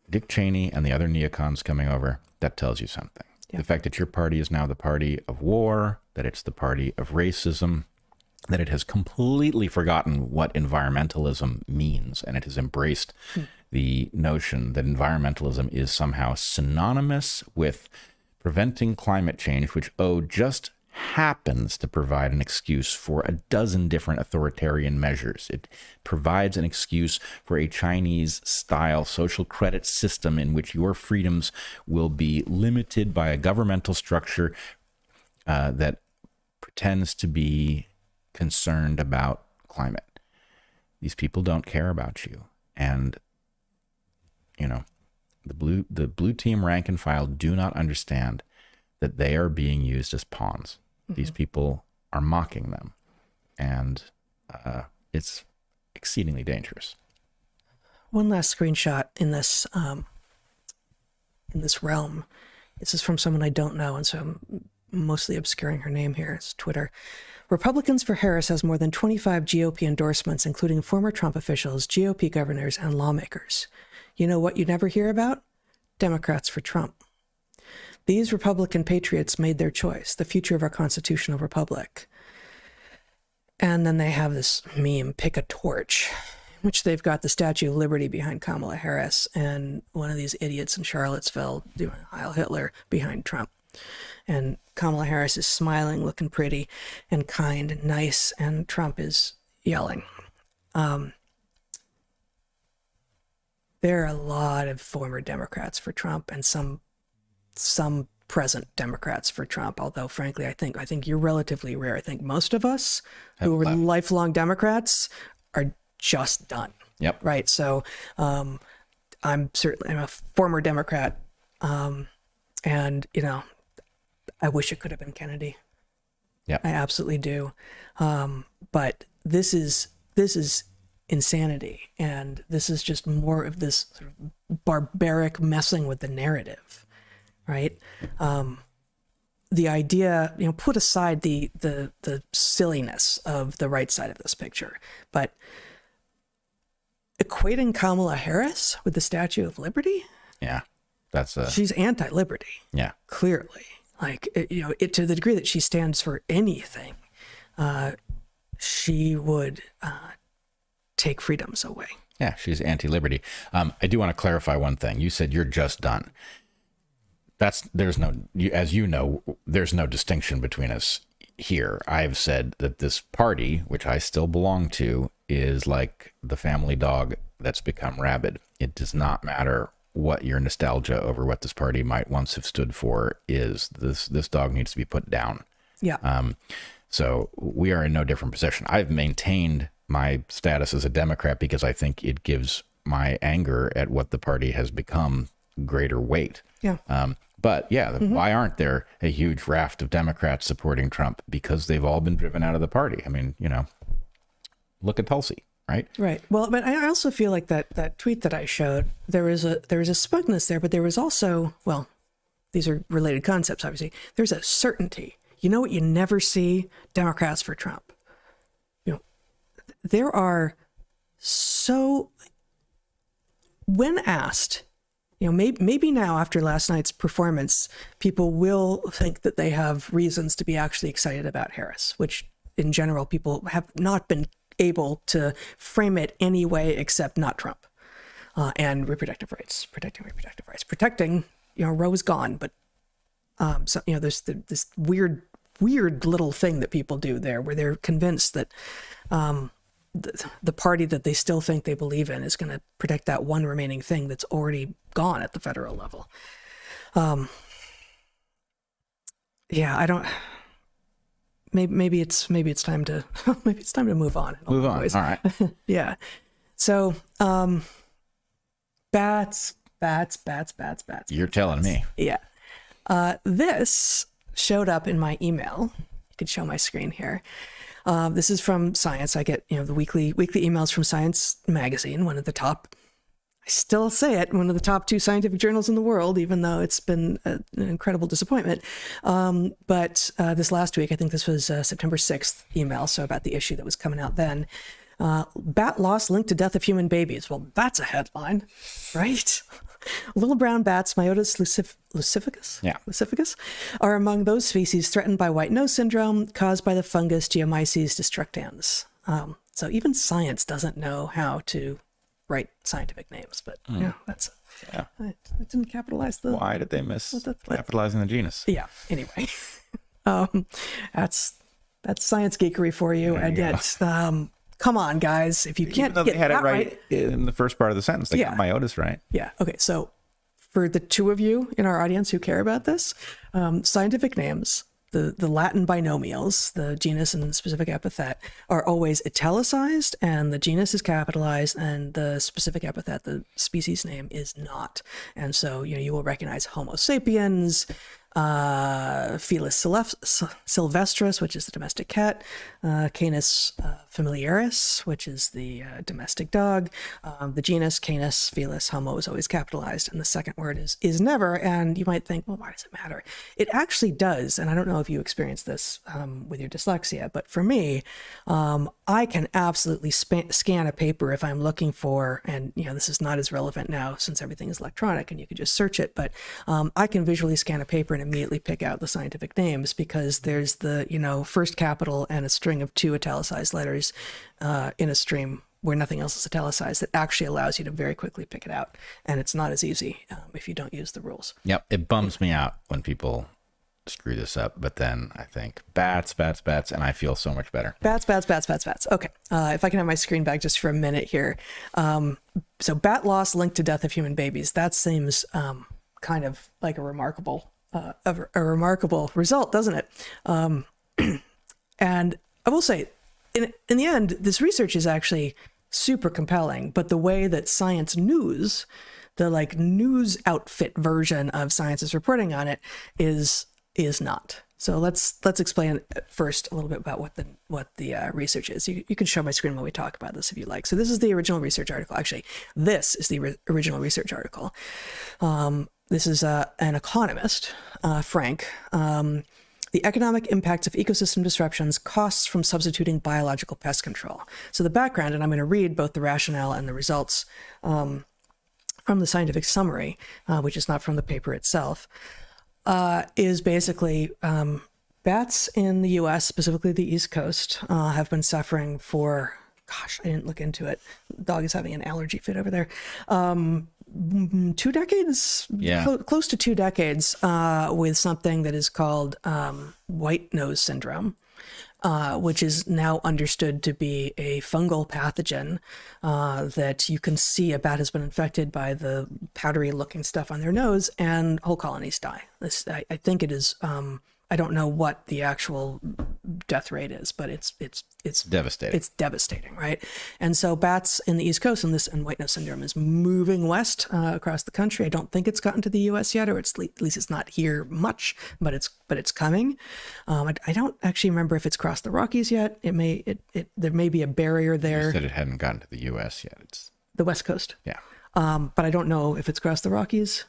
Dick Cheney and the other neocons coming over, that tells you something. Yep. The fact that your party is now the party of war, that it's the party of racism, that it has completely forgotten what environmentalism means, and it has embraced the notion that environmentalism is somehow synonymous with preventing climate change, which just happens to provide an excuse for a dozen different authoritarian measures. It provides an excuse for a Chinese-style social credit system in which your freedoms will be limited by a governmental structure that pretends to be concerned about climate. These people don't care about you. And, the blue team rank and file do not understand that they are being used as pawns. These people are mocking them, and it's exceedingly dangerous.
One last screenshot in this realm. This is from someone I don't know, and so I'm mostly obscuring her name here. It's Twitter. Republicans for Harris has more than 25 GOP endorsements, including former Trump officials, GOP governors, and lawmakers. You know what you never hear about? Democrats for Trump. These Republican patriots made their choice, the future of our constitutional republic. And then they have this meme, pick a torch, in which they've got the Statue of Liberty behind Kamala Harris and one of these idiots in Charlottesville doing Heil Hitler behind Trump. And Kamala Harris is smiling, looking pretty and kind and nice, and Trump is yelling. There are a lot of former Democrats for Trump and some present Democrats for Trump, although frankly, I think you're relatively rare. I think most of us who were lifelong Democrats are just done.
Yep.
Right. So I'm a former Democrat, and I wish it could have been Kennedy.
Yep.
I absolutely do. But this is insanity, and this is just more of this sort of barbaric messing with the narrative, right? The idea, put aside the silliness of the right side of this picture, but equating Kamala Harris with the Statue of Liberty,
Yeah,
she's anti-liberty.
Yeah,
Clearly, like to the degree that she stands for anything, she would take freedoms away.
Yeah, she's anti-liberty. I do want to clarify one thing. You said you're just done. There's no distinction between us here. I've said that this party, which I still belong to, is like the family dog that's become rabid. It does not matter what your nostalgia over what this party might once have stood for is. This dog needs to be put down.
Yeah.
So we are in no different position. I've maintained my status as a Democrat because I think it gives my anger at what the party has become greater weight.
Yeah.
But yeah, why aren't there a huge raft of Democrats supporting Trump? Because they've all been driven out of the party. I mean, look at Tulsi, right?
Right. Well, but I also feel like that tweet that I showed, there was a smugness there, but there was also, well, these are related concepts, obviously. There's a certainty. You know what you never see? Democrats for Trump. There are when asked, maybe now after last night's performance, people will think that they have reasons to be actually excited about Harris, which in general, people have not been able to frame it any way except not Trump, and reproductive rights, protecting reproductive rights, Roe is gone, but so there's this weird little thing that people do there where they're convinced that the party that they still think they believe in is going to protect that one remaining thing that's already gone at the federal level. I don't. Maybe it's time to move on.
Move on. All right.
Yeah. So, bats.
You're telling me.
Yeah. This showed up in my email. You could show my screen here. This is from Science. I get, the weekly emails from Science magazine, one of the top, I still say it, one of the top 2 scientific journals in the world, even though it's been an incredible disappointment. But this last week, I think this was September 6th email, so about the issue that was coming out then. Bat loss linked to death of human babies. Well, that's a headline, right? Little brown bats, Myotis lucificus, are among those species threatened by white nose syndrome caused by the fungus Geomyces destructans. So even science doesn't know how to write scientific names, but that's I didn't capitalize the.
Why did they miss capitalizing the genus?
Yeah. Anyway, that's science geekery for you, and yet. Come on, guys. If you can't
Even though
get
they had
that
it right in the first part of the sentence, they got Myotis right.
Yeah. Okay. So for the 2 of you in our audience who care about this, scientific names, the Latin binomials, the genus and specific epithet, are always italicized, and the genus is capitalized, and the specific epithet, the species name, is not. And so, you will recognize Homo sapiens, Felis sylvestris, which is the domestic cat, Canis familiaris, which is the domestic dog. The genus Canis, Felis, Homo is always capitalized, and the second word is never. And you might think, well, why does it matter? It actually does, and I don't know if you experience this with your dyslexia, but for me, I can absolutely scan a paper if I'm looking for, and this is not as relevant now since everything is electronic and you can just search it, but I can visually scan a paper and immediately pick out the scientific names because there's the first capital and a string of 2 italicized letters in a stream where nothing else is italicized that actually allows you to very quickly pick it out, and it's not as easy if you don't use the rules.
Yep, it bums me out when people screw this up, but then I think bats, and I feel so much better.
Bats. Okay, if I can have my screen back just for a minute here. So bat loss linked to death of human babies. That seems kind of like a remarkable result, doesn't it? And I will say, in the end, this research is actually super compelling, but the way that Science News, the like news outfit version of Science is reporting on it, is not. So let's explain first a little bit about what the research is. You can show my screen while we talk about this if you like. So this is the original research article. Actually, this is the original research article. This is an economist, Frank. The economic impacts of ecosystem disruptions, costs from substituting biological pest control. So the background, and I'm going to read both the rationale and the results from the scientific summary, which is not from the paper itself, is basically bats in the U.S., specifically the East Coast, have been suffering for, gosh, I didn't look into it. The dog is having an allergy fit over there. 2 decades, close to 2 decades, with something that is called white nose syndrome, which is now understood to be a fungal pathogen that you can see a bat has been infected by the powdery looking stuff on their nose and whole colonies die. I think it is, I don't know what the actual death rate is, but it's
devastating.
It's devastating, right? And so bats in the East Coast and white nose syndrome is moving west across the country. I don't think it's gotten to the U.S. yet, or at least it's not here much, but it's coming. I don't actually remember if it's crossed the Rockies yet. There may be a barrier there.
You said it hadn't gotten to the U.S. yet. It's
the West Coast.
Yeah.
But I don't know if it's crossed the Rockies.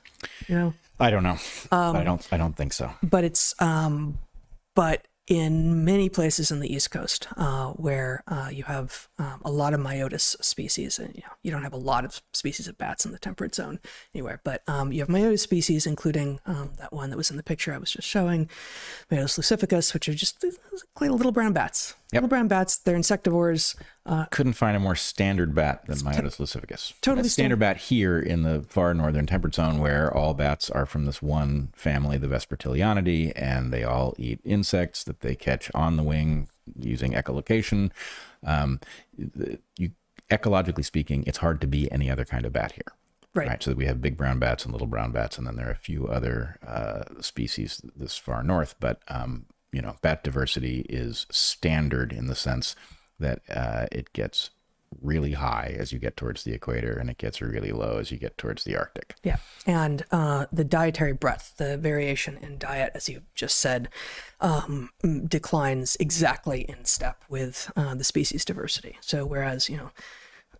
I don't know. I don't think so.
But it's but in many places in the East Coast where you have a lot of myotis species, and you don't have a lot of species of bats in the temperate zone anywhere, but you have myotis species, including that one that was in the picture I was just showing, Myotis lucificus, which are just little brown bats.
Yep.
Little brown bats. They're insectivores.
Couldn't find a more standard bat than Myotis lucificus.
Totally
a standard bat here in the far northern temperate zone, where all bats are from this one family, the Vespertilionidae, and they all eat insects that they catch on the wing using echolocation. Ecologically speaking, it's hard to be any other kind of bat here. Right. So we have big brown bats and little brown bats, and then there are a few other species this far north, but bat diversity is standard in the sense that it gets really high as you get towards the equator, and it gets really low as you get towards the Arctic.
Yeah. And the dietary breadth, the variation in diet, as you just said, declines exactly in step with the species diversity. So whereas,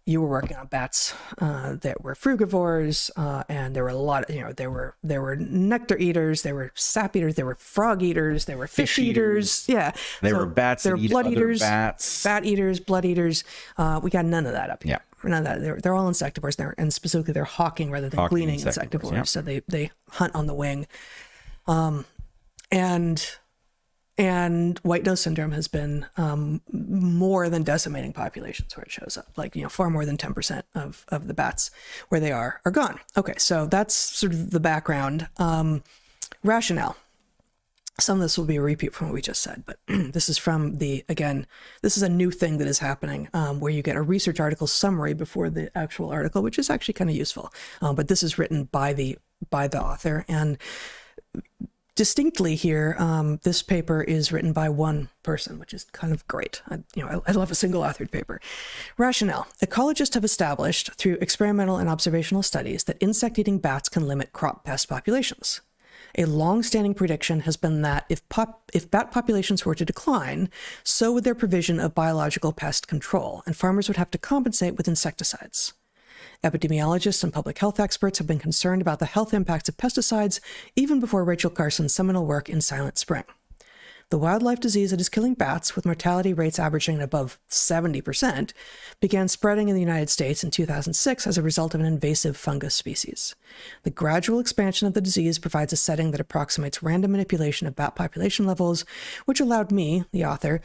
you were working on bats that were frugivores, and there were a lot of, there were nectar eaters, there were sap eaters, there were frog eaters, there were fish eaters. Yeah.
There were bats that eat other
eaters,
bats.
bat eaters, blood eaters. We got none of that up here.
Yeah.
None of that. They're all insectivores, and specifically they're hawking rather than gleaning insectivores. Yeah. So they hunt on the wing. And white nose syndrome has been more than decimating populations where it shows up. Far more than 10% of the bats where they are gone. Okay, so that's sort of the background. Rationale. Some of this will be a repeat from what we just said, but this is this is a new thing that is happening where you get a research article summary before the actual article, which is actually kind of useful. But this is written by the author, and distinctly here, this paper is written by one person, which is kind of great. I love a single authored paper. Rationale. Ecologists have established through experimental and observational studies that insect-eating bats can limit crop pest populations. A long-standing prediction has been that if bat populations were to decline, so would their provision of biological pest control, and farmers would have to compensate with insecticides. Epidemiologists and public health experts have been concerned about the health impacts of pesticides even before Rachel Carson's seminal work in Silent Spring. The wildlife disease that is killing bats, with mortality rates averaging above 70%, began spreading in the United States in 2006 as a result of an invasive fungus species. The gradual expansion of the disease provides a setting that approximates random manipulation of bat population levels, which allowed me, the author,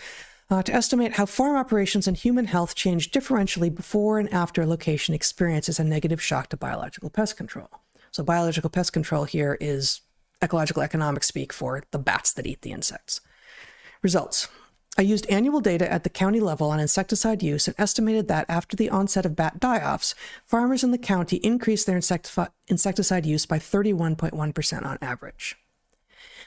to estimate how farm operations and human health change differentially before and after a location experiences a negative shock to biological pest control. So biological pest control here is ecological economics speak for the bats that eat the insects. Results. I used annual data at the county level on insecticide use and estimated that after the onset of bat die-offs, farmers in the county increased their insecticide use by 31.1% on average.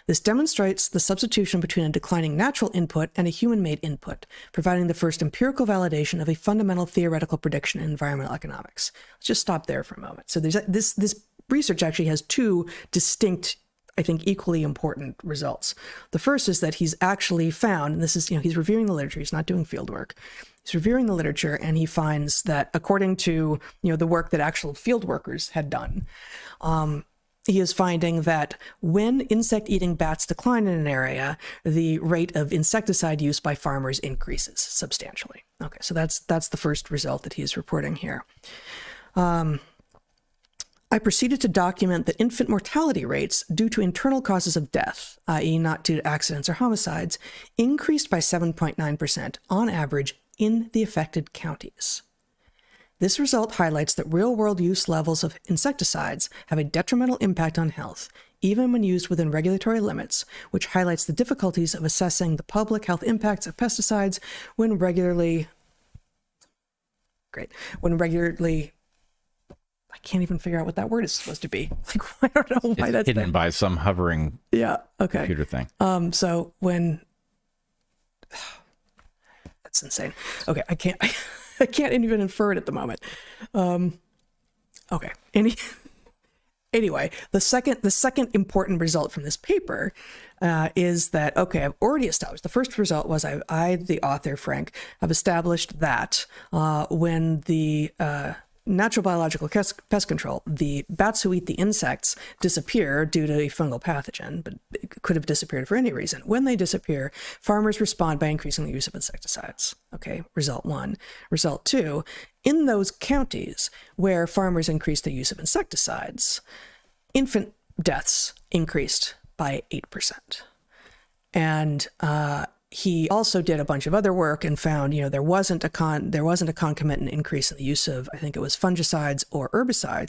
This demonstrates the substitution between a declining natural input and a human-made input, providing the first empirical validation of a fundamental theoretical prediction in environmental economics. Let's just stop there for a moment. So there's this research actually has two distinct, I think, equally important results. The first is that he's actually found, and this is, he's reviewing the literature, he's not doing field work. He's reviewing the literature, and he finds that according to, the work that actual field workers had done, he is finding that when insect-eating bats decline in an area, the rate of insecticide use by farmers increases substantially. Okay, so that's the first result that he's reporting here. I proceeded to document that infant mortality rates due to internal causes of death, i.e. not due to accidents or homicides, increased by 7.9% on average in the affected counties. This result highlights that real-world use levels of insecticides have a detrimental impact on health, even when used within regulatory limits, which highlights the difficulties of assessing the public health impacts of pesticides when regularly, I can't even figure out what that word is supposed to be. I don't know why that's
hidden by some hovering computer thing.
So when that's insane. Okay, I can't even infer it at the moment. Okay. Anyway, the second important result from this paper is that, okay, I've already established. The first result was I, the author, Frank, have established that when the natural biological pest control, the bats who eat the insects disappear due to a fungal pathogen, but it could have disappeared for any reason. When they disappear, farmers respond by increasing the use of insecticides. Okay, result one. Result two, in those counties where farmers increased the use of insecticides, infant deaths increased by 8%. And he also did a bunch of other work and found, there wasn't a concomitant increase in the use of, I think it was fungicides or herbicides.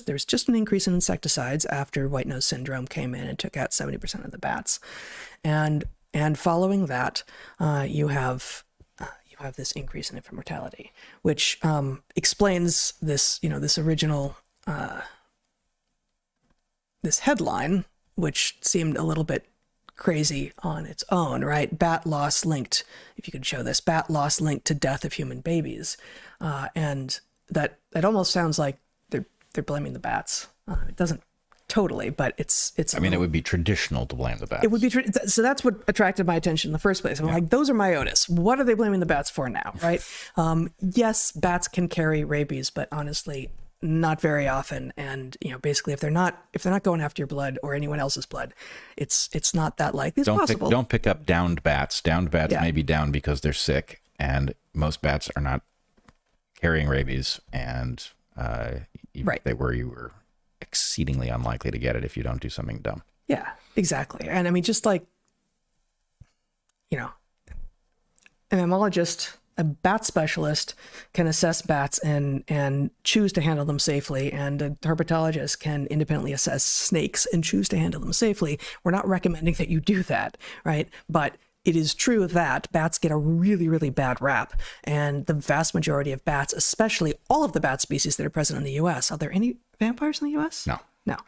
There was just an increase in insecticides after white nose syndrome came in and took out 70% of the bats. And following that, you have this increase in infant mortality, which explains this, this original, this headline, which seemed a little bit crazy on its own, right? Bat loss linked, if you could show this, bat loss linked to death of human babies. And that almost sounds like they're blaming the bats. It doesn't totally, but it's.
I mean, it would be traditional to blame the bats.
It would be, so that's what attracted my attention in the first place. I'm like, those are myotis. What are they blaming the bats for now, right? Yes, bats can carry rabies, but honestly, not very often. And basically, if they're not going after your blood or anyone else's blood, it's not that likely. It's possible.
Don't pick up downed bats. Downed bats may be down because they're sick, and most bats are not carrying rabies. And even if they were, you were exceedingly unlikely to get it if you don't do something dumb.
Yeah, exactly. And I mean, just like a mammologist, a bat specialist can assess bats and choose to handle them safely, and a herpetologist can independently assess snakes and choose to handle them safely. We're not recommending that you do that, right? But it is true that bats get a really, really bad rap, and the vast majority of bats, especially all of the bat species that are present in the U.S. Are there any vampires in the U.S.? No.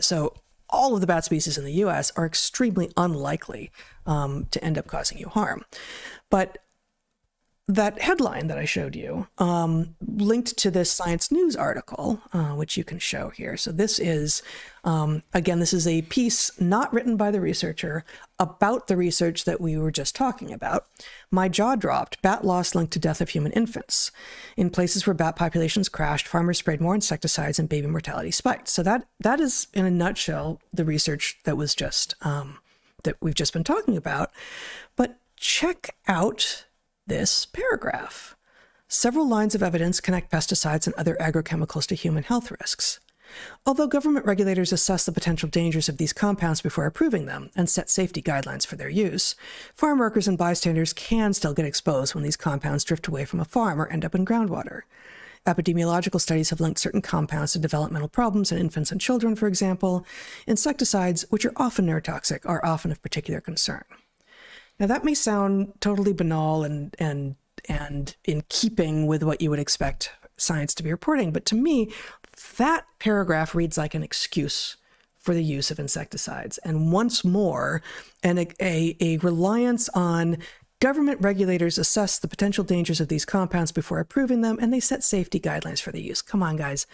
So all of the bat species in the U.S. are extremely unlikely to end up causing you harm. But that headline that I showed you linked to this Science News article, which you can show here. So this is, again, this is a piece not written by the researcher about the research that we were just talking about. My jaw dropped. Bat loss linked to death of human infants. In places where bat populations crashed, farmers sprayed more insecticides and baby mortality spiked. So that is, in a nutshell, the research that was just, that we've just been talking about. But check out this paragraph. Several lines of evidence connect pesticides and other agrochemicals to human health risks. Although government regulators assess the potential dangers of these compounds before approving them and set safety guidelines for their use, farm workers and bystanders can still get exposed when these compounds drift away from a farm or end up in groundwater. Epidemiological studies have linked certain compounds to developmental problems in infants and children, for example. Insecticides, which are often neurotoxic, are often of particular concern. Now, that may sound totally banal and in keeping with what you would expect science to be reporting, but to me, that paragraph reads like an excuse for the use of insecticides. And once more, a reliance on government regulators assess the potential dangers of these compounds before approving them, and they set safety guidelines for the use. Come on, guys.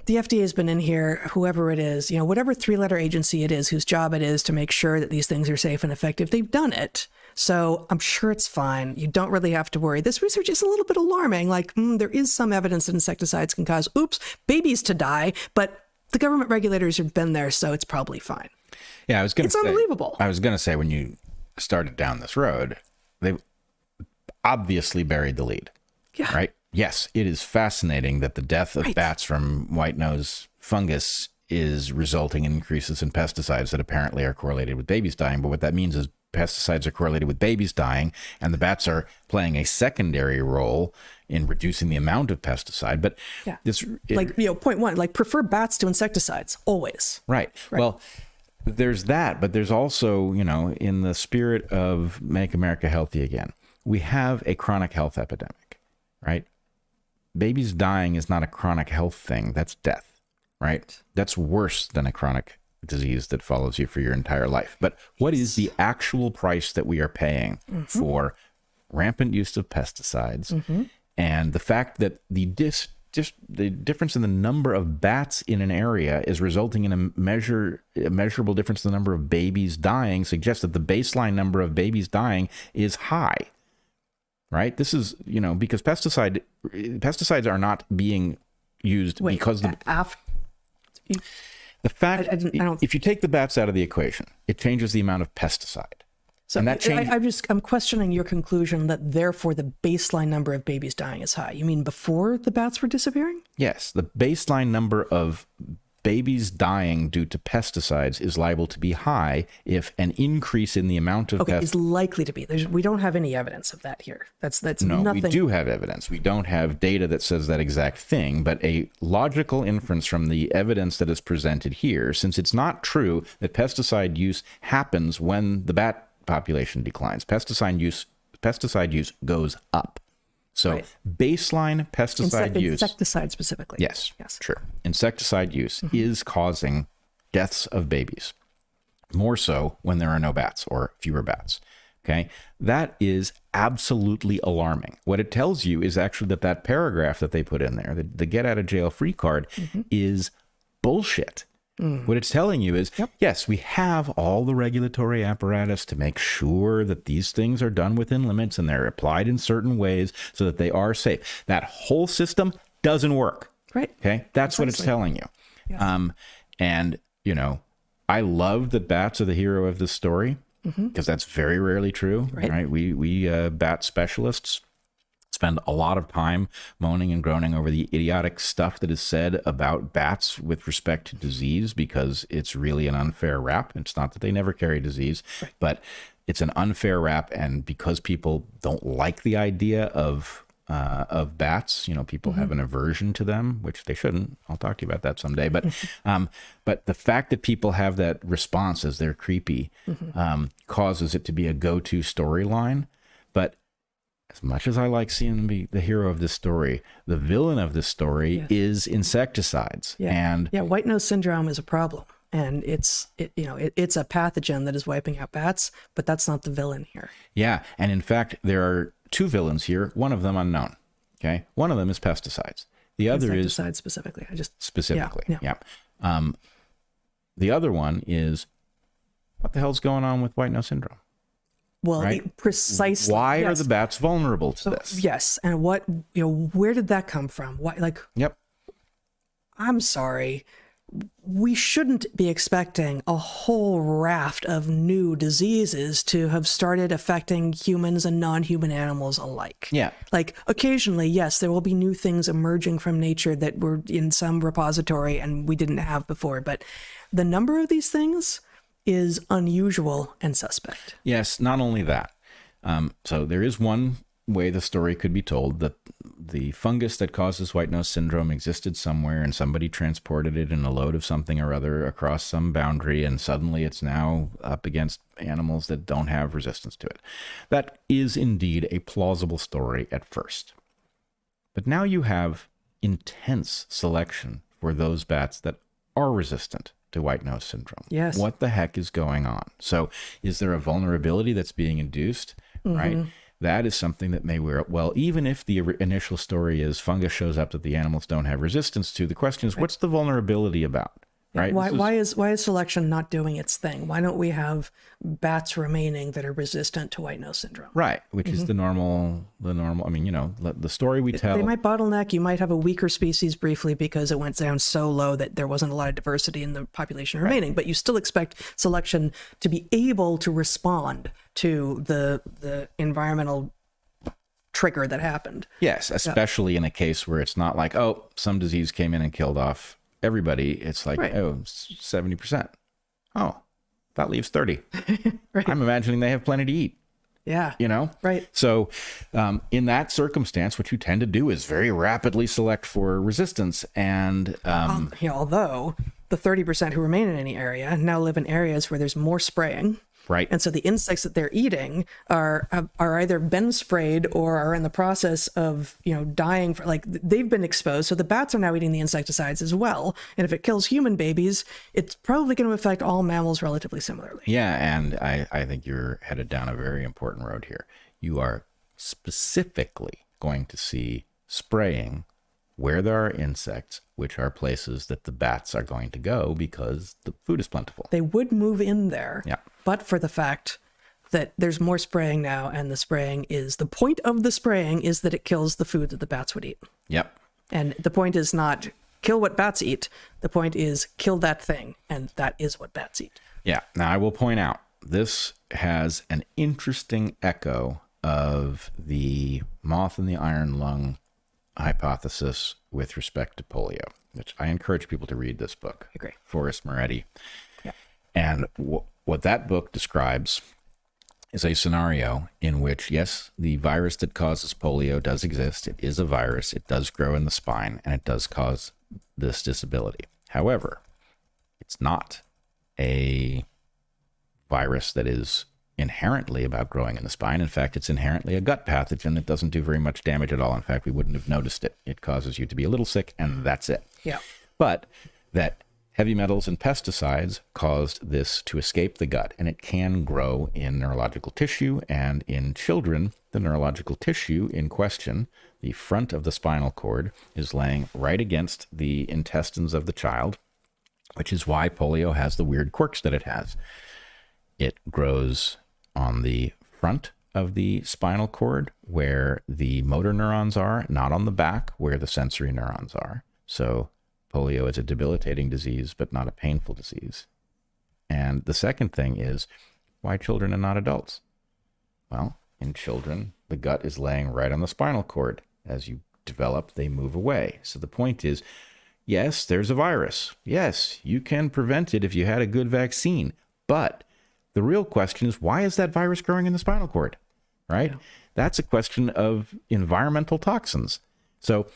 The FDA has been in here, whoever it is, whatever three-letter agency it is, whose job it is to make sure that these things are safe and effective, they've done it. So I'm sure it's fine. You don't really have to worry. This research is a little bit alarming. There is some evidence that insecticides can cause, babies to die, but the government regulators have been there, so it's probably fine.
Yeah, it's
unbelievable.
I was going to say, when you started down this road, they've obviously buried the lead.
Yeah.
Right? Yes, it is fascinating that the death of bats from white nose fungus is resulting in increases in pesticides that apparently are correlated with babies dying. But what that means is pesticides are correlated with babies dying, and the bats are playing a secondary role in reducing the amount of pesticide. But
point one, prefer bats to insecticides, always.
Right. Well, there's that, but there's also, in the spirit of Make America Healthy Again, we have a chronic health epidemic, right? Babies dying is not a chronic health thing. That's death, right? That's worse than a chronic disease that follows you for your entire life. But what is the actual price that we are paying for rampant use of pesticides and the fact that the difference in the number of bats in an area is resulting in a measurable difference in the number of babies dying suggests that the baseline number of babies dying is high, right? This is, because pesticides are not being used because if you take the bats out of the equation, it changes the amount of pesticide.
So and that I'm questioning your conclusion that therefore the baseline number of babies dying is high. You mean before the bats were disappearing?
Yes, the baseline number of babies dying due to pesticides is liable to be high if an increase in the amount of
is likely to be. We don't have any evidence of that here. That's
no,
nothing.
We do have evidence. We don't have data that says that exact thing, but a logical inference from the evidence that is presented here, since it's not true that pesticide use happens when the bat population declines. Pesticide use goes up. So baseline pesticide use.
Insecticide specifically.
Yes, true. Insecticide use is causing deaths of babies. More so when there are no bats or fewer bats. Okay. That is absolutely alarming. What it tells you is actually that paragraph that they put in there, the get out of jail free card, is bullshit. What it's telling you is, yes, we have all the regulatory apparatus to make sure that these things are done within limits and they're applied in certain ways so that they are safe. That whole system doesn't work.
Right.
Okay. That's what it's telling you. Yeah. And, I love that bats are the hero of this story because that's very rarely true. Right. We bat specialists spend a lot of time moaning and groaning over the idiotic stuff that is said about bats with respect to disease because it's really an unfair rap. It's not that they never carry disease, but it's an unfair rap. And because people don't like the idea of bats, people have an aversion to them, which they shouldn't. I'll talk to you about that someday. But the fact that people have that response as they're creepy causes it to be a go-to storyline. But as much as I like seeing the hero of this story, the villain of this story is insecticides. And
white nose syndrome is a problem, and it's a pathogen that is wiping out bats, but that's not the villain here. Yeah,
and in fact, there are two villains here. One of them unknown. Okay, one of them is pesticides. The other is
insecticides specifically.
The other one is what the hell's going on with white nose syndrome?
Well, precisely.
Why are the bats vulnerable to this?
Yes, and where did that come from? Why? I'm sorry. We shouldn't be expecting a whole raft of new diseases to have started affecting humans and non-human animals alike.
Yeah.
Occasionally, yes, there will be new things emerging from nature that were in some repository and we didn't have before, but the number of these things is unusual and suspect.
Yes, not only that. So there is one way the story could be told, that the fungus that causes white nose syndrome existed somewhere and somebody transported it in a load of something or other across some boundary, and suddenly it's now up against animals that don't have resistance to it. That is indeed a plausible story at first. But now you have intense selection for those bats that are resistant to white nose syndrome.
Yes.
What the heck is going on? So is there a vulnerability that's being induced, right? That is something that may wear, well, even if the initial story is fungus shows up that the animals don't have resistance to, the question is, what's the vulnerability about? Right?
Why is selection not doing its thing? Why don't we have bats remaining that are resistant to white nose syndrome?
Right, which is the normal. I mean, the story we tell.
They might bottleneck. You might have a weaker species briefly because it went down so low that there wasn't a lot of diversity in the population remaining. But you still expect selection to be able to respond to the environmental trigger that happened.
Yes, especially in a case where it's not like, oh, some disease came in and killed off everybody. It's like, 70%. Oh, that leaves 30.
Right.
I'm imagining they have plenty to eat.
Yeah. Right.
So in that circumstance, what you tend to do is very rapidly select for resistance. And
although the 30% who remain in any area now live in areas where there's more spraying.
Right.
And so the insects that they're eating are either been sprayed or are in the process of, dying for, like, they've been exposed. So the bats are now eating the insecticides as well. And if it kills human babies, it's probably going to affect all mammals relatively similarly.
Yeah. And I think you're headed down a very important road here. You are specifically going to see spraying where there are insects, which are places that the bats are going to go because the food is plentiful.
They would move in there, but for the fact that there's more spraying now, and the point of the spraying is that it kills the food that the bats would eat.
Yep.
And the point is not kill what bats eat. The point is kill that thing, and that is what bats eat.
Yeah. Now, I will point out, this has an interesting echo of the moth and the iron lung hypothesis with respect to polio, which I encourage people to read this book.
I agree.
Forrest Moretti. Yeah. And what that book describes is a scenario in which, yes, the virus that causes polio does exist. It is a virus. It does grow in the spine, and it does cause this disability. However, it's not a virus that is inherently about growing in the spine. In fact, it's inherently a gut pathogen that doesn't do very much damage at all. In fact, we wouldn't have noticed it. It causes you to be a little sick, and that's it.
Yeah.
But that heavy metals and pesticides caused this to escape the gut, and it can grow in neurological tissue. And in children, the neurological tissue in question, the front of the spinal cord, is laying right against the intestines of the child, which is why polio has the weird quirks that it has. It grows on the front of the spinal cord where the motor neurons are, not on the back where the sensory neurons are. So polio is a debilitating disease, but not a painful disease. And the second thing is, why children and not adults? Well, in children, the gut is laying right on the spinal cord. As you develop, they move away. So the point is, yes, there's a virus. Yes, you can prevent it if you had a good vaccine. But the real question is, why is that virus growing in the spinal cord? Right? Yeah. That's a question of environmental toxins. So,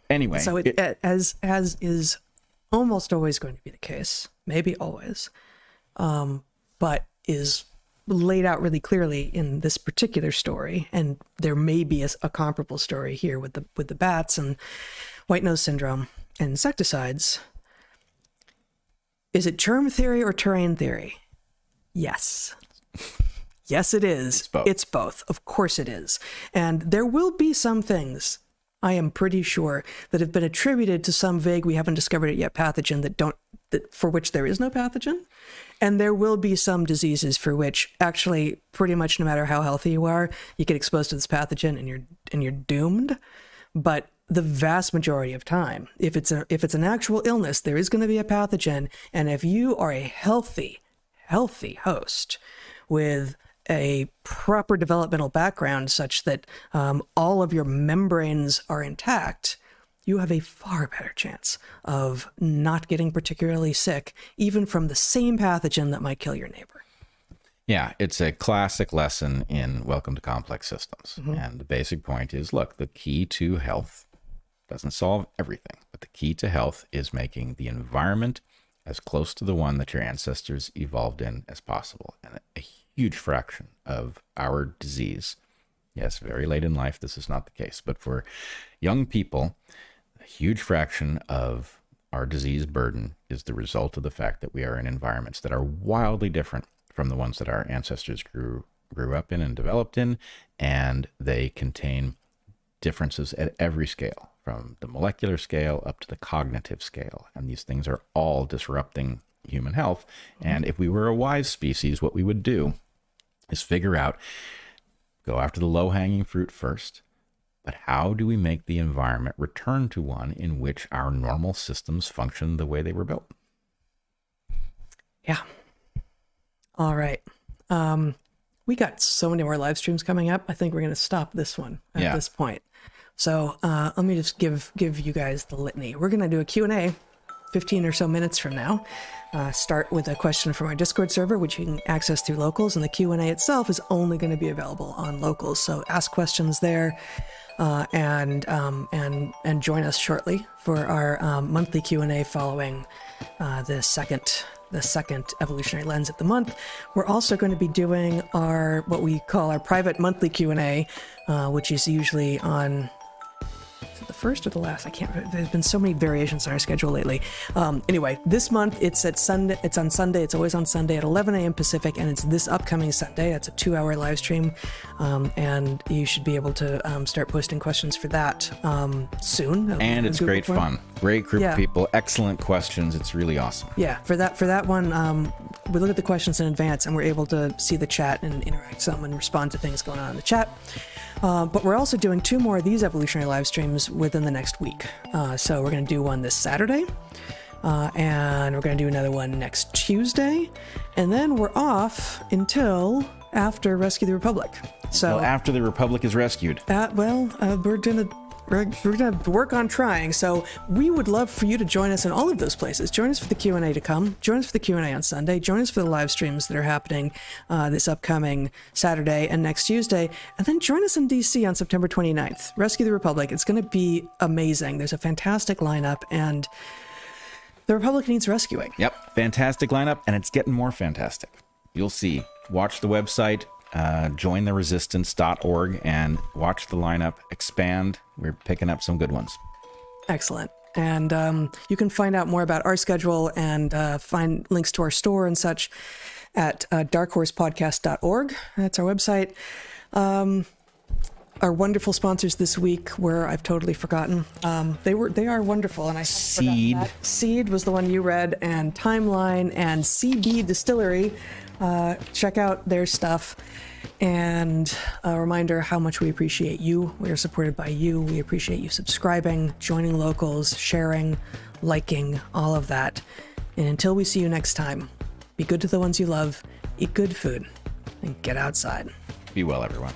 anyway.
So as is almost always going to be the case, maybe always, but is laid out really clearly in this particular story, and there may be a comparable story here with the bats and white nose syndrome and insecticides. Is it germ theory or terrain theory? Yes. Yes, it is. It's both. Of course it is. And there will be some things, I am pretty sure, that have been attributed to some vague, we haven't discovered it yet, pathogen that for which there is no pathogen. And there will be some diseases for which actually pretty much no matter how healthy you are, you get exposed to this pathogen and you're doomed. But the vast majority of time, if it's an actual illness, there is going to be a pathogen. And if you are a healthy host with a proper developmental background such that all of your membranes are intact, you have a far better chance of not getting particularly sick, even from the same pathogen that might kill your neighbor.
Yeah, it's a classic lesson in Welcome to Complex Systems. Mm-hmm. And the basic point is, look, the key to health doesn't solve everything, but the key to health is making the environment as close to the one that your ancestors evolved in as possible. And a huge fraction of our disease, yes, very late in life, this is not the case, but for young people, a huge fraction of our disease burden is the result of the fact that we are in environments that are wildly different from the ones that our ancestors grew up in and developed in, and they contain differences at every scale, from the molecular scale up to the cognitive scale. And these things are all disrupting human health. And if we were a wise species, what we would do is figure out, go after the low-hanging fruit first, but how do we make the environment return to one in which our normal systems function the way they were built?
Yeah. All right. We got so many more live streams coming up. I think we're going to stop this one at this point. So let me just give you guys the litany. We're going to do a Q&A 15 or so minutes from now. Start with a question from our Discord server, which you can access through Locals, and the Q&A itself is only going to be available on Locals. So ask questions there, and join us shortly for our monthly Q&A following the second Evolutionary Lens of the month. We're also going to be doing what we call our private monthly Q&A, which is usually on the first or the last. I can't remember. There's been so many variations on our schedule lately. Anyway, this month it's at Sunday. It's on Sunday. It's always on Sunday at 11 a.m. Pacific, and it's this upcoming Sunday. It's a 2-hour live stream, and you should be able to start posting questions for that soon.
And it's great fun. Great group of people. Excellent questions. It's really awesome.
Yeah, for that one, we look at the questions in advance, and we're able to see the chat and interact some and respond to things going on in the chat. But we're also doing 2 more of these Evolutionary live streams within the next week. So we're going to do one this Saturday, and we're going to do another one next Tuesday, and then we're off until after Rescue the Republic. So
after the Republic is rescued.
We're going to work on trying. So we would love for you to join us in all of those places. Join us for the Q&A to come. Join us for the Q&A on Sunday. Join us for the live streams that are happening this upcoming Saturday and next Tuesday. And then join us in DC on September 29th. Rescue the Republic. It's going to be amazing. There's a fantastic lineup, and the Republic needs rescuing.
Yep. Fantastic lineup, and it's getting more fantastic. You'll see. Watch the website. Jointheresistance.org and watch the lineup expand. We're picking up some good ones.
Excellent. And you can find out more about our schedule and find links to our store and such at darkhorsepodcast.org. That's our website. Our wonderful sponsors this week were, I've totally forgotten. They are wonderful, and I
Seed.
Forgot that. Seed was the one you read, and Timeline and CB Distillery. Check out their stuff. And a reminder how much we appreciate you. We are supported by you. We appreciate you subscribing, joining Locals, sharing, liking, all of that. And until we see you next time, be good to the ones you love, eat good food, and get outside.
Be well, everyone.